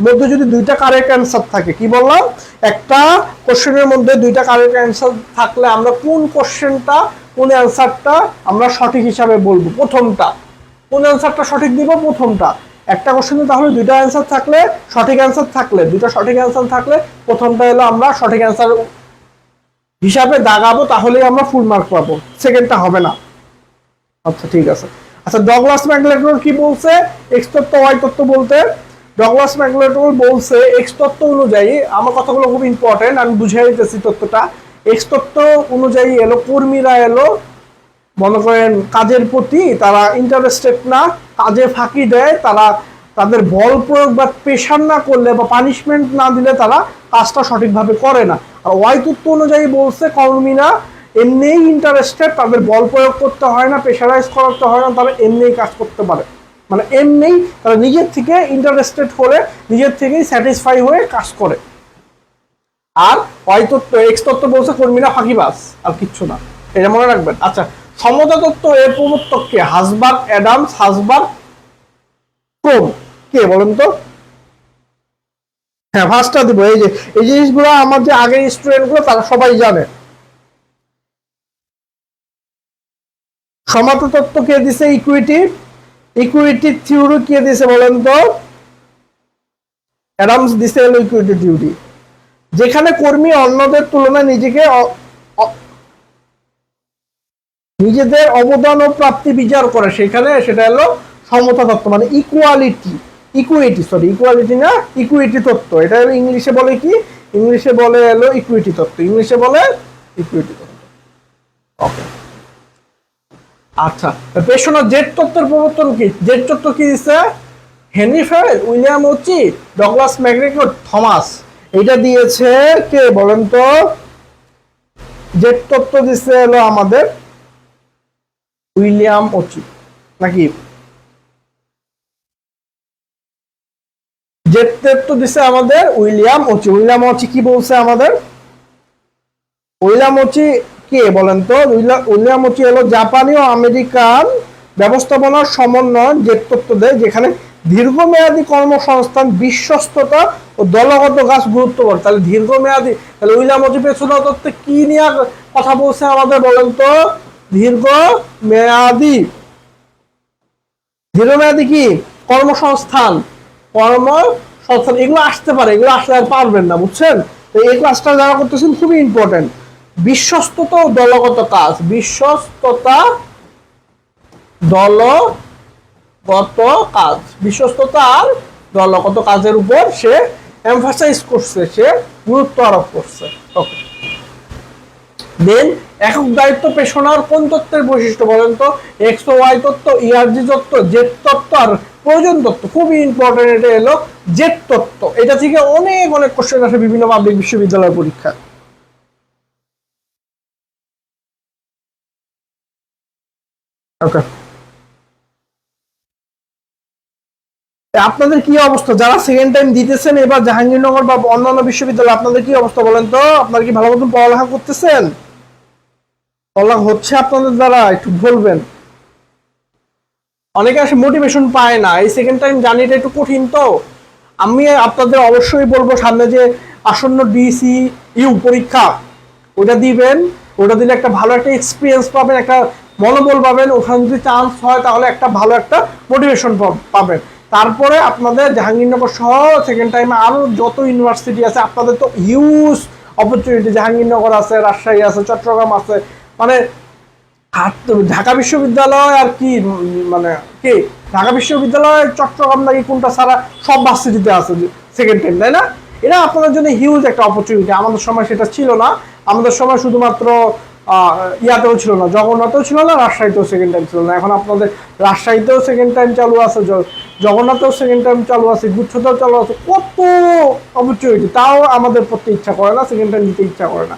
মধ্যে যদি দুইটা কারেক্ট অ্যান্সার থাকে, কি বললাম, একটা কোশ্চেনের মধ্যে দুইটা কারেক্ট অ্যান্সার থাকলে আমরা কোন কোশ্চেনটা, কোন অ্যান্সারটা আমরা সঠিক হিসাবে বলবো, প্রথমটা কোন অ্যান্সারটা সঠিক দিব, প্রথমটা। একটা কোশ্চেনে তাহলে দুইটা অ্যান্সার থাকলে, সঠিক অ্যান্সার থাকলে, দুইটা সঠিক অ্যান্সার থাকলে প্রথমটা হলো আমরা সঠিক অ্যান্সার হিসাবে দাগাবো, তাহলেই আমরা ফুল মার্ক পাবো, সেকেন্ডটা হবে না। আচ্ছা, ঠিক আছে। আচ্ছা, ডগলাস ম্যাকগ্রেগর কি বলছে এক্স তত্ত্ব ওয়াই তত্ত্ব বলতে? ডগলাস ম্যাকগ্রেগর বলছে এক্স তত্ত্ব অনুযায়ী, আমার কথাগুলো খুব ইম্পর্টেন্ট, আমি বুঝিয়ে দিতেছি তত্ত্বটা। এক্স তত্ত্ব অনুযায়ী এলো কর্মীরা এলো মনে করেন কাজের প্রতি তারা ইন্টারেস্টেড না, কাজে ফাঁকি দেয়, তারা তাদের বল প্রয়োগ বা প্রেশার না করলে বা পানিশমেন্ট না দিলে তারা কাজটা সঠিকভাবে করে না। আর ওয়াই তত্ত্ব অনুযায়ী বলছে কর্মীরা এমনিই ইন্টারেস্টেড, তাদের বল প্রয়োগ করতে হয় না, প্রেশারাইজ করতে হয় না, তারা এমনিই কাজ করতে পারে, মানে এমনিই তারা নিজের থেকে ইন্টারেস্টেড হলে নিজের থেকেই স্যাটিসফাই হয়ে কাজ করে। আর ওয়াই তত্ত্ব এক্স তত্ত্ব বলছে কর্মীরা ফাঁকিবাজ, আর কিচ্ছু না, এটা মনে রাখবেন। আচ্ছা, সমতা তত্ত্ব এর প্রবর্তক কে? হাসবার্গ, অ্যাডামস, হাসবার্গ, ক্রোম, কে বলেন তো? হ্যাঁ, ফার্স্টটা দিব। এই যে এই জিনিসগুলো আমার যে আগের স্টুডেন্ট গুলো তারা সবাই জানে। সমতা তত্ত্ব কে দিছে? ইকুইটি। ইকুইটি থিওরি কে দিছে বলেন তো? অ্যাডামস দিছে হলো ইকুইটি থিওরি। যেখানে কর্মী অন্যদের তুলনায় নিজেদের অবদান ও প্রাপ্তি বিচার করে, সেখানে সেটা হলো সমতা তত্ত্ব, মানে ইকুয়ালিটি, ইকুয়ালিটি না, ইকুইটি তত্ত্ব। এটা ইংলিশে বলে কি? ইংলিশে বলে হলো ইকুইটি তত্ত্ব, ইংলিশে বলে ইকুইটি তত্ত্ব। ওকে, আচ্ছা। পেশনার জেড তত্ত্বের প্রবর্তন কি? জেড তত্ত্ব কি দিচ্ছে? Henri Fayol, William Ouchi, Douglas McGregor, Thomas. এটা দিয়েছে কে বলেন তো? জেড তত্ত্ব দিচ্ছে হলো আমাদের উইলিয়াম ওচি, নাকি? জেড তত্ত্ব দিচ্ছে আমাদের উইলিয়াম ওচি। উইলিয়াম ওচি কি বলছে আমাদের? উইলিয়াম ওচি কে বলেন তো? উইলিয়াম ওচি হলো জাপানি ও আমেরিকান ব্যবস্থাপনার সমন্বয় জেড তত্ত্ব দেয়, যেখানে দীর্ঘমেয়াদী কর্মসংস্থান, বিশ্বস্ততা ও দলগত কাজ গুরুত্বপূর্ণ। তাহলে দীর্ঘমেয়াদী, তাহলে উইলিয়াম ওচি পেছনা তত্ত্বে কি নিয়ে কথা বলছে আমাদের বলেন তো? দীর্ঘমেয়াদী, দীর্ঘমেয়াদী কি? কর্মসংস্থান, কর্মসংস্থান এগুলো আসতে পারে, এগুলো আসলে আর পারবেন না, বুঝছেন? তো এই ক্লাসটা যারা করতেছেন খুবই ইম্পর্টেন্ট। বিশ্বস্ততা ও দলগত কাজ, বিশ্বস্ততা, দলগত গত কাজ, বিশ্বস্ততা আর দলগত কাজের উপর সে এমফাসাইজ করছে, সে গুরুত্ব আরোপ করছে। ওকে, দেন একক দায়িত্ব পেশনার কোন তত্ত্বের বৈশিষ্ট্য বলেন তো? এক্স ও ওয়াই তত্ত্ব, ইআরজি তত্ত্ব, জেড তত্ত্ব আর প্রয়োজন তত্ত্ব। খুবই ইম্পর্টেন্ট, এটা এলো জেড তত্ত্ব। এটা থেকে অনেক অনেক কোশ্চেন আসে বিভিন্ন পাবলিক বিশ্ববিদ্যালয় পরীক্ষা। ওকে, আপনাদের কি অবস্থা যারা সেকেন্ড টাইম দিতেছেন এবার জাহাঙ্গীরনগর বা অন্যান্য বিশ্ববিদ্যালয়, আপনাদের কি অবস্থা বলেন তো? আপনারা কি ভালো মতন পড়ালেখা করতেছেন? পড়ালেখা হচ্ছে আপনাদের দ্বারা? একটু বলবেন। অনেকে আসে মোটিভেশন পায় না, এই সেকেন্ড টাইম জার্নিটা একটু কঠিন। তো আমি আপনাদের অবশ্যই বলবো সামনে যে আসন্ন ডিসি ইউ পরীক্ষা, ওটা দিবেন। ওটা দিলে একটা ভালো একটা এক্সপিরিয়েন্স পাবেন, একটা মনোবল পাবেন। ওখানে যদি চান্স হয় তাহলে একটা ভালো একটা মোটিভেশন পাবেন। তারপরে আপনাদের জাহাঙ্গীরনগর সহ সেকেন্ড টাইমে আরো যত ইউনিভার্সিটি আছে, আপনাদের তো হিউজ অপরচুনিটি। জাহাঙ্গীরনগর আছে, রাজশাহী আছে, চট্টগ্রাম আছে, মানে ঢাকা বিশ্ববিদ্যালয় আর কি, মানে কি ঢাকা বিশ্ববিদ্যালয় চট্টগ্রাম নাকি কোনটা ছাড়া সব ভার্সিটিতে আছে সেকেন্ড টাইম, তাই না? এটা আপনাদের জন্য হিউজ একটা অপরচুনিটি। আমাদের সময় সেটা ছিল না। আমাদের সময় শুধুমাত্র ইয়াতেও ছিল না, জগন্নাথেও ছিল না, রাজশাহীতেও সেকেন্ড টাইম ছিল না। এখন আপনাদের রাজশাহীতেও সেকেন্ড টাইম চালু আছে, জগন্নাথেও সেকেন্ড টাইম চালু আছে, গুচ্ছতেও চালু আছে। কত অপরচুনিটি, তাও আমাদের পড়তে ইচ্ছা করে না, সেকেন্ড টাইম দিতে ইচ্ছা করে না।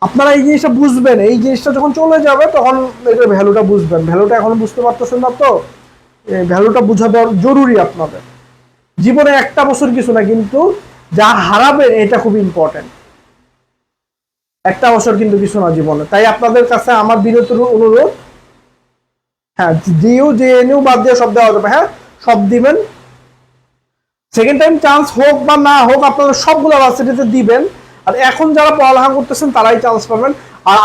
আপনারা এই জিনিসটা বুঝবেন, এই জিনিসটা যখন চলে যাবে তখন এটার ভ্যালুটা বুঝবেন। ভ্যালুটা এখন বুঝতে পারতেছেন না, তো এই ভ্যালুটা বোঝা জরুরি আপনাদের জীবনে। একটা বছর কিছু না, কিন্তু যা হারাবেন এটা খুব ইম্পর্টেন্ট। একটা বছর কিন্তু কিছু না জীবনে। তাই আপনাদের কাছে আমার বিরত অনুরোধ, হ্যাঁ জিইউ জেএনইউ বাদ দিয়ে সব দেওয়া যাবে, হ্যাঁ সব দিবেন। সেকেন্ড টাইম চান্স হোক বা না হোক, আপনারা সবগুলো ভার্সিটিতে দিবেন। আর এখন যারা পড়ালেখা করতেছেন তারাই চান্স পাবেন। আর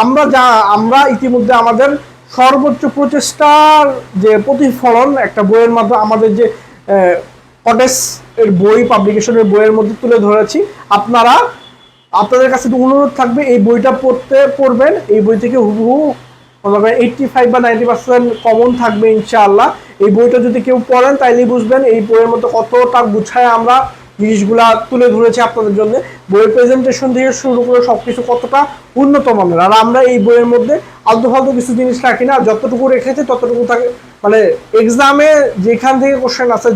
আমরা ইতিমধ্যে আমাদের সর্বোচ্চ প্রচেষ্টার যে প্রতিফলন একটা বইয়ের মাধ্যমে, আমাদের যে কটেজ এর বই, পাবলিকেশনের বইয়ের মধ্যে তুলে ধরেছি। আপনাদের কাছে অনুরোধ থাকবে এই বইটা পড়বেন। এই বই থেকে হুবহু 85 বা 90% কমন থাকবে ইনশাআল্লাহ। এই বইটা যদি কেউ পড়েন তাইলেই বুঝবেন এই বইয়ের মধ্যে কতটা গুছায় আমরা জিনিসগুলা তুলে ধরেছি আপনাদের জন্য। বইয়ের প্রেজেন্টেশন থেকে শুরু করে সবকিছু কতটা উন্নত মানের। আর আমরা এই বইয়ের মধ্যে আলতু ফালতু কিছু জিনিস রাখি না, যতটুকু রেখেছি ততটুকু থাকে। মানে এক্সামে যেখান থেকে কোশ্চেন আছে,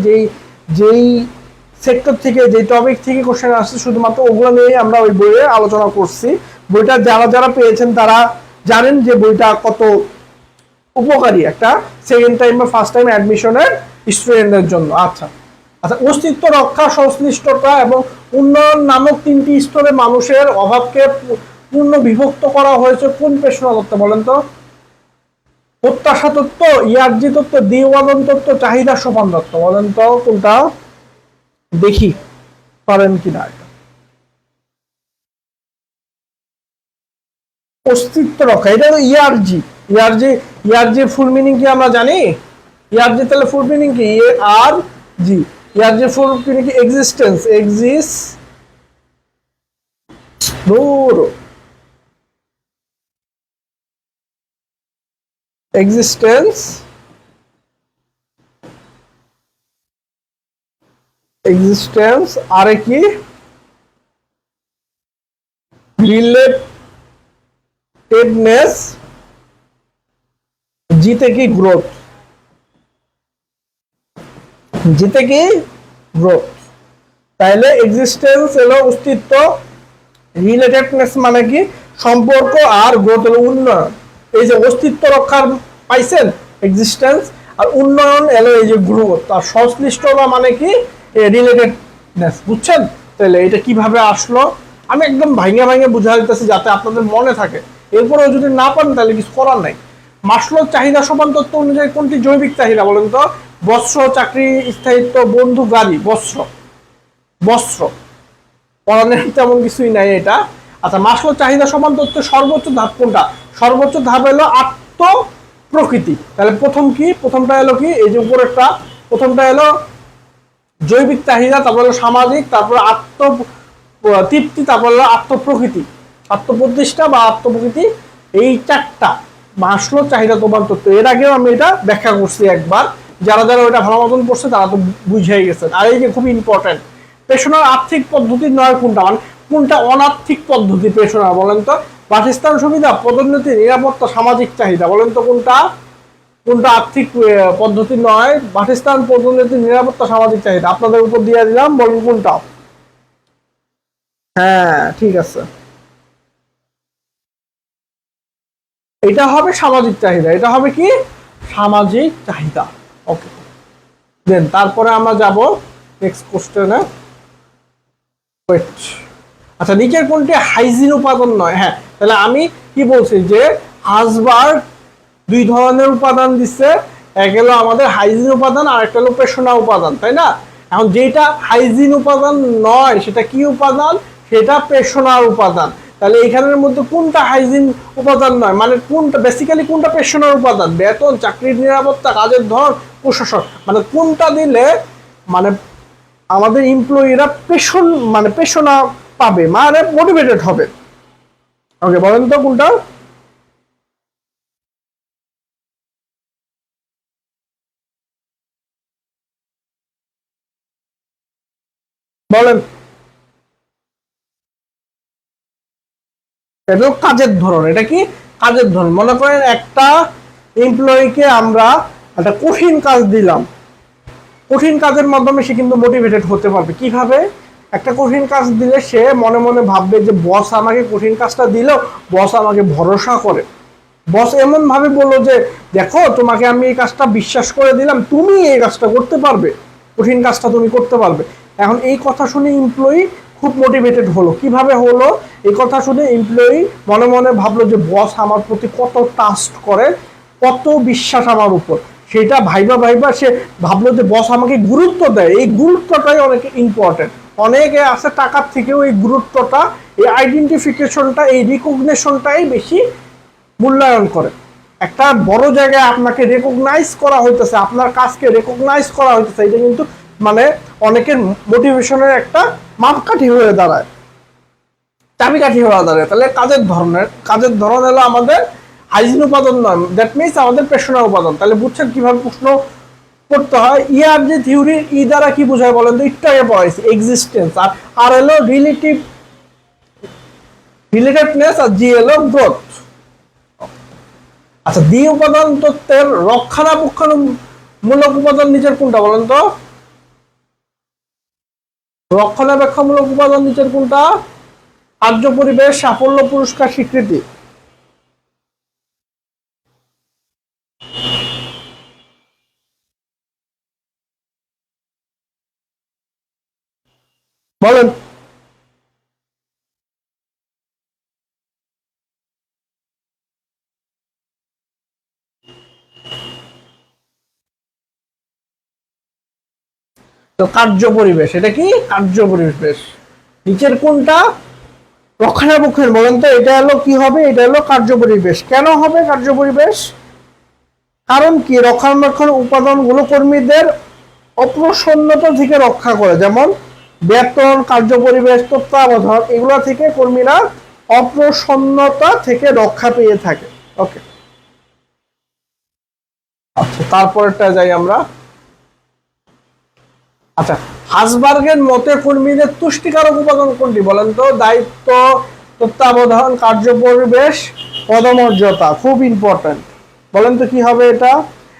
যেই সেক্টর থেকে, যে টপিক থেকে কোশ্চেন আসছে, শুধুমাত্র ওগুলো নিয়ে আমরা ওই বইয়ে আলোচনা করছি। বইটা যারা যারা পেয়েছেন তারা জানেন যে বইটা কত উপকারী একটা সেকেন্ড টাইম বা ফার্স্ট টাইম অ্যাডমিশনের স্টুডেন্টদের জন্য। আচ্ছা আচ্ছা, অস্তিত্ব রক্ষা, সংশ্লিষ্টতা এবং উন্নয়ন নামক 3টি স্তরে মানুষের অভাবকে পূর্ণ বিভক্ত করা হয়েছে কোন পেশনা তত্ত্বে বলেন তো? প্রত্যাশা তত্ত্ব, ইয়ার্জি তত্ত্ব, দ্বিউপাদান তত্ত্ব, চাহিদা সোপান তত্ত্ব। বলেন তো কোনটা? দেখি পারেন কিনা। অস্তিত্ব রক্ষা, এটা তো ইআরজি। ইআরজি ইআরজি ফুল মিনিং কি আমরা জানি? ইআরজি তাহলে ফুল মিনিং কি? এ আর জি। ইআরজি ফুল মিনিং কি? Existence, existence, existence. আরে কি? রিলেটেডনেস। জিতে কি? গ্রোথ। জিতে কি? গ্রোথ। তাহলে এক্সিস্টেন্স হলো অস্তিত্ব, রিলেটেডনেস মানে কি? সম্পর্ক, আর গ্রোথ হলো উন্নয়ন। এই যে অস্তিত্ব রক্ষার পাইছেন এক্সিস্টেন্স, আর উন্নয়ন এলো এই যে গ্রোথ। আর সংশ্লিষ্টতা মানে কি? রিলেটেডনেস। বুঝছেন? তাহলে এটা কিভাবে আসলো আমি একদম ভাঙে ভাঙে বুঝা দিতেছি যাতে আপনাদের মনে থাকে। এরপরেও যদি না পারেন তাহলে কিছু করার নাই। মাসলোর চাহিদা সমান তত্ত্ব অনুযায়ী কোনটি জৈবিক চাহিদা বলেন তো? বস্ত্র, চাকরি, স্থায়িত্ব, বন্ধু, গাড়ি। বস্ত্র, বস্ত্র। পড়ানোর তেমন কিছুই নাই এটা। আচ্ছা, মাসলোর চাহিদা সমান তত্ত্বের সর্বোচ্চ ধাপ কোনটা? সর্বোচ্চ ধাপ হলো আত্ম প্রকৃতি। তাহলে প্রথম কি? প্রথমটা এলো কি? এই যে উপরেরটা, প্রথমটা এলো জৈবিক চাহিদা, তারপর হলো সামাজিক, তারপর আত্ম তৃপ্তি, তারপর হলো আত্মপ্রকৃতি, আত্মপ্রতিষ্ঠা বা আত্মপ্রকৃতি। এই 4টা মাসলোর চাহিদা তোমার তত্ত্ব। এর আগেও আমি এটা ব্যাখ্যা করছি একবার, যারা যারা ওটা ভালো মতন পড়ছে তারা তো বুঝেই গেছেন। আর এই যে খুব ইম্পর্টেন্ট, পেশনার আর্থিক পদ্ধতি নয় কোনটা, মানে কোনটা অনার্থিক পদ্ধতি পেশনার বলেন তো? বাসস্থান সুবিধা, পদোন্নতি, নিরাপত্তা, সামাজিক চাহিদা, বলেন তো কোনটা কোনটা আর্থিক পদ্ধতি নয়? বাসস্থান, পদোন্নতি, নিরাপত্তা, সামাজিক চাহিদা। আপনাদের উপর দিয়ে দিলাম, বলুন কোনটা? হ্যাঁ ঠিক আছে, এটা হবে সামাজিক চাহিদা। এটা হবে কি? সামাজিক চাহিদা। ওকে, দেন তারপরে আমরা যাব নেক্সট কোশ্চেনে। ওয়েট, আচ্ছা নিচের কোনটি হাইজিন উপাদান নয়? হ্যাঁ, তাহলে আমি কি বলছি যে হাসবার্গ দুই ধরনের উপাদান দিচ্ছে, এক হলো আমাদের হাইজিন উপাদান আর একটা হলো পেশনা উপাদান, তাই না? এখন যেটা হাইজিন উপাদান নয় সেটা কি উপাদান? সেটা পেশনার উপাদান। তাহলে এখানের মধ্যে কোনটা হাইজিন উপাদান নয়, মানে কোনটা বেসিক্যালি কোনটা পেশনার উপাদান? বেতন, চাকরির নিরাপত্তা, কাজের ধরন, প্রশাসন, মানে কোনটা দিলে মানে আমাদের এমপ্লয়িরা পেশনা পাবে, মানে মোটিভেটেড হবে। ওকে, বলেন তো কোনটা? বলেন। এটা কাজের ধরন। এটা কি? কাজের ধরন। মনে করেন একটা এমপ্লয়িকে আমরা একটা কঠিন কাজ দিলাম, কঠিন কাজের মাধ্যমে সে কিন্তু মোটিভেটেড হতে পারবে। কিভাবে? একটা কঠিন কাজ দিলে সে মনে মনে ভাববে যে বস আমাকে কঠিন কাজটা দিল, বস আমাকে ভরসা করে, বস এমন ভাবে বললো যে দেখো তোমাকে আমি এই কাজটা বিশ্বাস করে দিলাম, তুমি এই কাজটা করতে পারবে, কঠিন কাজটা তুমি করতে পারবে। এখন এই কথা শুনে এমপ্লয়ি খুব মোটিভেটেড হলো। কিভাবে হলো? এই কথা শুনে এমপ্লয়ি মনে মনে ভাবলো যে বস আমার প্রতি কত ট্রাস্ট করে, কত বিশ্বাস আমার উপর, সেটা ভাইবা ভাইবা সে ভাবলো যে বস আমাকে গুরুত্ব দেয়। এই গুরুত্বটাই অনেক ইম্পর্টেন্ট। অনেকে আছে টাকার থেকেও এই গুরুত্বটা, এই আইডেন্টিফিকেশনটা, এই রিকগনিশনটাই বেশি মূল্যায়ন করে। একটা বড় জায়গায় আপনাকে রেকগনাইজ করা হইতেছে, আপনার কাজকে রেকগনাইজ করা হইতেছে, এটা কিন্তু মানে অনেকের মোটিভেশনের একটা মাপকাঠি হয়ে দাঁড়ায়, চাবিকাঠি হয়ে দাঁড়ায়। তাহলে কাজের ধরন হলো আমাদের হাইজিন উপাদান নয়, দ্যাট মিনস আমাদের পেশনার উপাদান। তাহলে বুঝছেন কিভাবে প্রশ্ন করতে হয়? ইয়ার যে থিওরি, ই দ্বারা কি বোঝায় বলেন তো? একটু আগে পড়াইছি, এক্সিস্টেন্স। আর হলো রিলেটিভনেস, আর জি হলো গ্রোথ। আচ্ছা, দ্বি উপাদান তত্ত্বের রক্ষণাবেক্ষণমূলক উপাদান নিচের কোনটা বলেন তো? রক্ষণাবেক্ষণমূলক উপাদান নিচের কোনটা? কার্য পরিবেশ, সাফল্য, পুরস্কার, স্বীকৃতি। বলেন। তো কার্য পরিবেশ, এটা কি? কার্য পরিবেশ। নিচের কোনটা রক্ষণাবেক্ষণ বলেন তো? এটা হলো কি হবে? এটা হলো কার্য পরিবেশ। কেন হবে কার্য পরিবেশ? কারণ কি? রক্ষণাবেক্ষণ উপাদানগুলো কর্মীদের অপ্রসন্নতা থেকে রক্ষা করে, যেমন বেতন, কার্য পরিবেশ, তত্ত্বাবধান, এগুলো থেকে কর্মীরা অপ্রসন্নতা থেকে রক্ষা পেয়ে থাকে। ওকে, আচ্ছা তারপরটা যাই আমরা। আচ্ছা, হাসবার্গের মতে কর্মীদের তুষ্টিকারক উপাদান কোনটি বলেন তো? দায়িত্ব, তত্ত্বাবধান, কার্য পরিবেশ, পদমর্যাদা। খুব ইম্পর্টেন্ট। বলেন তো কি হবে এটা?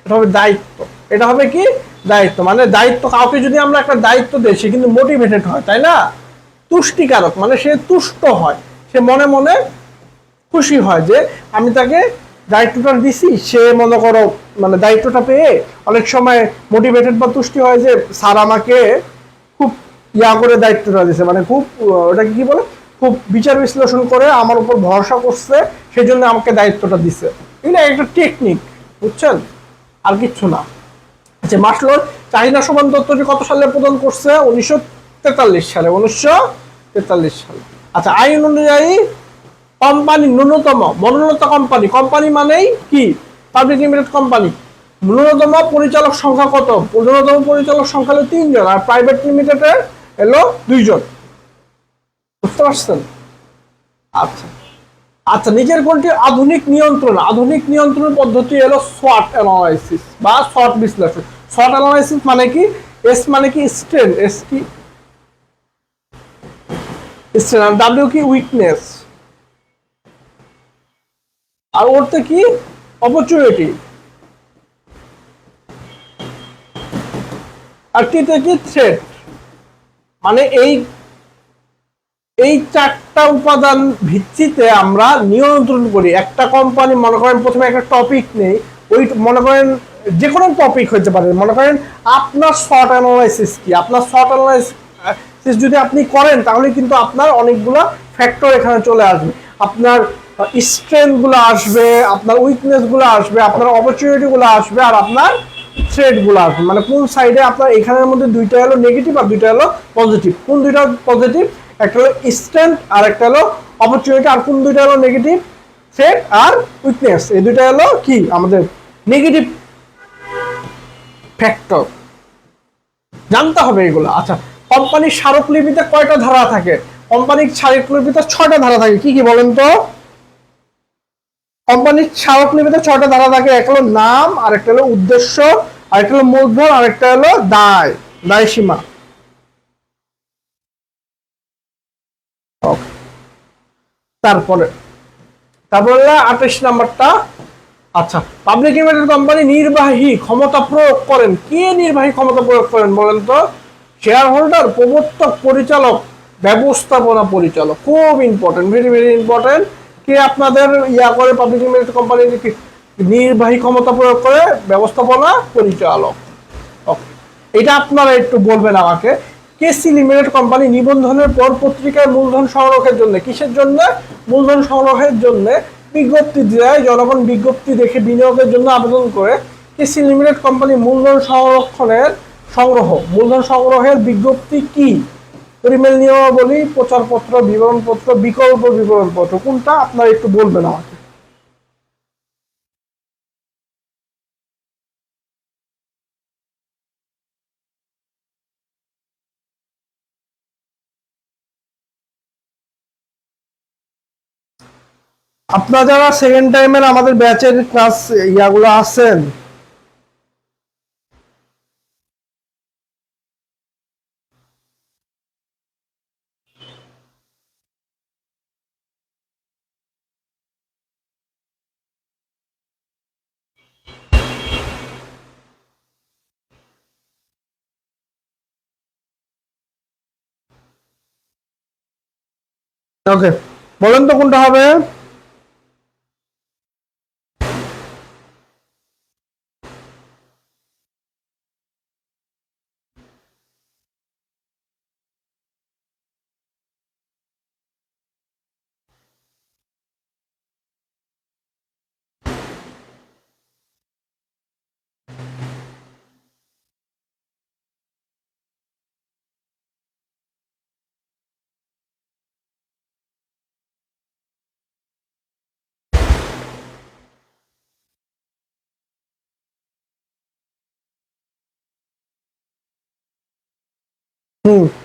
এটা হবে দায়িত্ব। এটা হবে কি? দায়িত্ব। মানে দায়িত্ব, কাউকে যদি আমরা একটা দায়িত্ব দিই সে কিন্তু মোটিভেটেড হয়, তাই না? তুষ্টিকারক মানে সে তুষ্ট হয়, সে মনে মনে খুশি হয় যে আমি তাকে দায়িত্বটা দিছি। সে মনে করো মানে দায়িত্বটা পেয়ে অনেক সময় মোটিভেটেড বা তুষ্টি হয় যে স্যার আমাকে খুব করে দায়িত্বটা দিছে, মানে খুব ওটাকে কি বলে, খুব বিচার বিশ্লেষণ করে আমার উপর ভরসা করছে, সেজন্য আমাকে দায়িত্বটা দিছে। এটা একটা টেকনিক, বুঝছেন? আর কিচ্ছু না। আচ্ছা, মাসলোর চাহিদা সমান তত্ত্বটি কত সালে প্রদান করছে? 1943 সালে। 1943 সালে। আচ্ছা, আইন অনুযায়ী কোম্পানি ন্যূনতম মনোনীত কোম্পানি, কোম্পানি মানেই কি? Public limited company. ন্যূনতম পরিচালক সংখ্যা কত? ন্যূনতম পরিচালক সংখ্যা হলো 3 জন, আর প্রাইভেট লিমিটেডের হলো 2 জন। বুঝতে পারছেন? আচ্ছা আচ্ছা, নিচের কোনটি আধুনিক নিয়ন্ত্রণ? আধুনিক নিয়ন্ত্রণ পদ্ধতি হলো SWOT অ্যানালাইসিস বা SWOT বিশ্লেষণ। SWOT অ্যানালাইসিস মানে কি? এস মানে কি স্ট্রেন, এস কি স্ট্রেন, আর ডাব্লিউ কি উইকনেস, আর ওরতে কি অপরচুনিটি, আর টিতে কি থ্রেট। মানে এই চারটা উপাদান ভিত্তিতে আমরা নিয়ন্ত্রণ করি একটা কোম্পানি। মনে করেন প্রথমে একটা টপিক নেই, ওই মনে করেন যে কোনো টপিক হতে পারে। মনে করেন আপনার শর্ট অ্যানালাইসিস কি, আপনার শর্ট অ্যানালাইসিস যদি আপনি করেন তাহলে কিন্তু আপনার অনেকগুলো ফ্যাক্টর এখানে চলে আসবে। আপনার স্ট্রেংথ গুলো আসবে, আপনার উইকনেস গুলো আসবে, আপনার অপরচুনিটি গুলো আসবে, আর আপনার থ্রেড গুলো আসবে। মানে কোন সাইডে আপনার এখানের মধ্যে দুইটা হলো নেগেটিভ আর দুইটা হলো পজিটিভ। কোন দুইটা পজিটিভ? একটা হলো স্ট্রেংথ আর একটা হলো অপরচুনিটি। আর কোন দুইটা হলো নেগেটিভ? থ্রেড আর উইকনেস। এই দুইটা হলো কি আমাদের নেগেটিভ ফ্যাক্টর। জানতে হবে এগুলো। আচ্ছা, কোম্পানির স্মারকলিপিতে কয়টা ধারা থাকে? কোম্পানির স্মারকলিপিতে 6টা ধারা থাকে। কি কি বলেন তো? কোম্পানির স্মারকলিপিতে 6টা ধারা থাকে। একটা হলো নাম, আর একটা হলো উদ্দেশ্য, আর একটা হলো মূলধন, আর একটা হলো দায় সীমা। তারপরে 28 নাম্বারটা। আচ্ছা, পাবলিক লিমিটেড কোম্পানি নির্বাহী ক্ষমতা প্রয়োগ করেন। কে নির্বাহী ক্ষমতা প্রয়োগ করেন বলেন তো? শেয়ার হোল্ডার, প্রবর্তক, পরিচালক, ব্যবস্থাপনা পরিচালক। খুব ইম্পর্টেন্ট, ভেরি ভেরি ইম্পর্টেন্ট। কে আপনাদের করে পাবলিক লিমিটেড কোম্পানি নির্বাহী ক্ষমতা প্রয়োগ করে? ব্যবস্থাপনা পরিচালক। ওকে, এটা আপনারা একটু বলবেন আমাকে। কেসি লিমিটেড কোম্পানি নিবন্ধনের পর পত্রিকার মূলধন সংগ্রহের জন্য, কিসের জন্য? মূলধন সংগ্রহের জন্য বিজ্ঞপ্তি দেয়। জনগণ বিজ্ঞপ্তি দেখে বিনিয়োগের জন্য আবেদন করে। কেসি লিমিটেড কোম্পানি মূলধন মূলধন সংগ্রহের বিজ্ঞপ্তি কি? পরিমেল নিয়মাবলী, প্রচারপত্র, বিবরণপত্র, বিকল্প বিবরণপত্র। কোনটা আপনারা একটু বলবেন আমাকে। আপনারা যারা সেকেন্ড টাইমের আমাদের ব্যাচের ক্লাস ইয়াগুলো আছেন, ওকে, বলেন তো কোনটা হবে?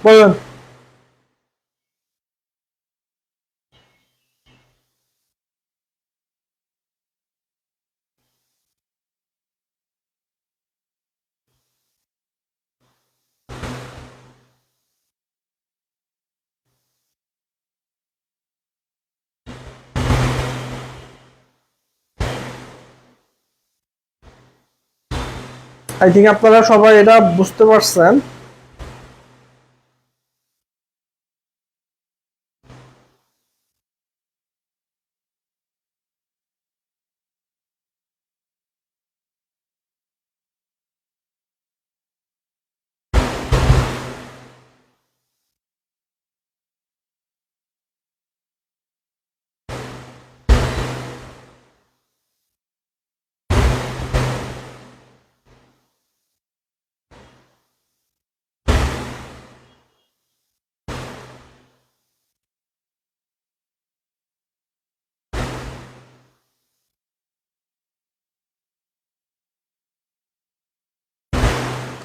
বলেন। আই থিঙ্ক আপনারা সবাই এটা বুঝতে পারছেন।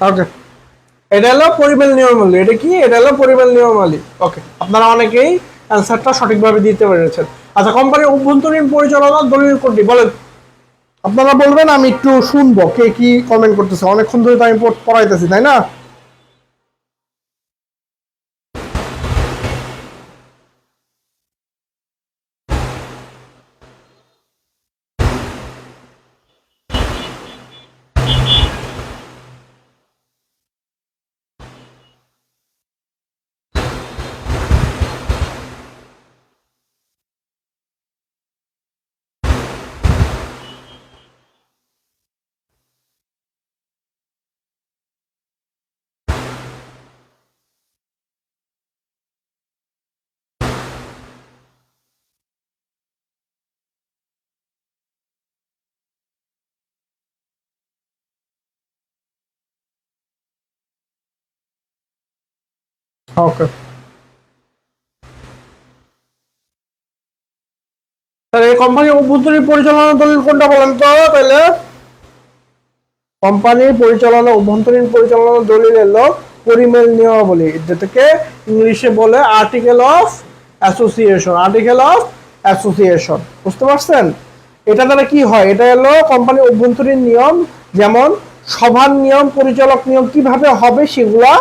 ওকে, এটা হলো পরিমেল নিয়মাবলী। এটা কি? এটা হলো পরিমেল নিয়মাবলী। ওকে, আপনারা অনেকেই অ্যান্সারটা সঠিকভাবে দিতে পেরেছেন। আচ্ছা, কোম্পানির অভ্যন্তরীণ পরিচালনার দলিল কোনটি বলেন? আপনারা বলবেন, আমি একটু শুনবো কে কি কমেন্ট করতেছে। অনেকক্ষণ ধরে তো আমি পড়াইতেছি, তাই না? ওকে, তাহলে এই কোম্পানির অভ্যন্তরীণ পরিচালনা দলিল কোনটা বলেন তো তাহলে? কোম্পানির পরিচালনা অভ্যন্তরীণ পরিচালনা দলিল এলো পরিমেল নিয়মাবলী, যেটাকে ইংলিশে বলে article of association. Article of association, বুঝতে পারছেন? এটা দ্বারা কি হয়, এটা হলো কোম্পানির অভ্যন্তরীণ নিয়ম, যেমন সভার নিয়ম, পরিচালক নিয়ম কিভাবে হবে সেগুলা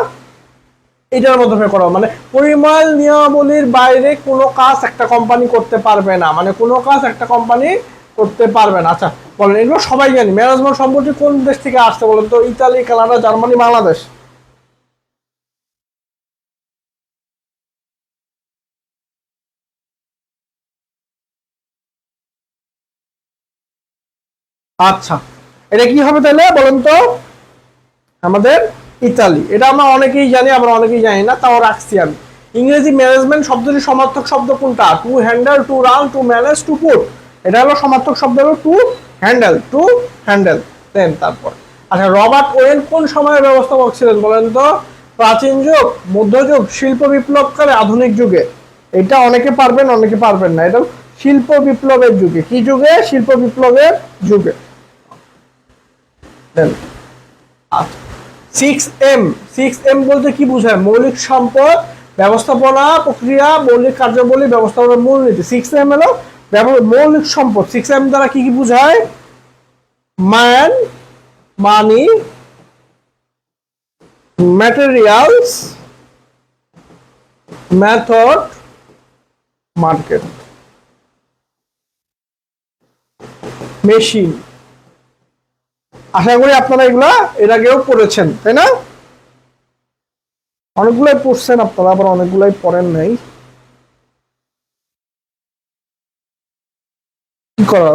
এটার মাধ্যমে করা। মানে পরিমাণ নিয়মাবলীর বাইরে কোনো কাজ একটা কোম্পানি করতে পারবে না, মানে কোনো কাজ একটা কোম্পানি করতে পারবে না। আচ্ছা বলেন, এগুলো সবাই জানি। ম্যানেজমেন্ট সম্পর্কে কোন দেশ থেকে আসছে বলেন তো? Italy, Canada, Germany, Bangladesh? আচ্ছা, এটা কি হবে তাহলে বলেন তো? আমাদের ইতালি। এটা আমরা অনেকেই জানি, আমরা অনেকেই জানি না, তাও রাখছি আমি। ইংরেজি ম্যানেজমেন্ট শব্দটির সমার্থক শব্দ কোনটা? To handle, to run, to manage, to put. এটা হলো সমার্থক শব্দ, হলো টু হ্যান্ডেল, টু হ্যান্ডেল। দেন তারপর আচ্ছা, রবার্ট ওয়েন কোন সময়ের ব্যবস্থাপক ছিলেন বলেন তো? প্রাচীন যুগ, মধ্যযুগ, শিল্প বিপ্লবকালে, আধুনিক যুগে? এটা অনেকে পারবেন, অনেকে পারবেন না। এটা শিল্প বিপ্লবের যুগে। কি যুগে? শিল্প বিপ্লবের যুগে। দেন আচ্ছা, 6M, 6M বলতে কি বোঝায়? মৌলিক সম্পদ, ব্যবস্থাপনা, প্রক্রিয়া, মৌলিক কার্যাবলী, ব্যবস্থাপনার মূলনীতি। 6M হলো মৌলিক সম্পদ। 6M দ্বারা কি কি বোঝায়? ম্যান, মানি, ম্যাটেরিয়ালস, মেথড, মার্কেট, মেশিন। আশা করি আপনারা এগুলা এর আগেও পড়েছেন, তাই না? অনেকগুলাই পড়ছেন আপনারা, আবার অনেকগুলাই পড়েন নাই। কি করা?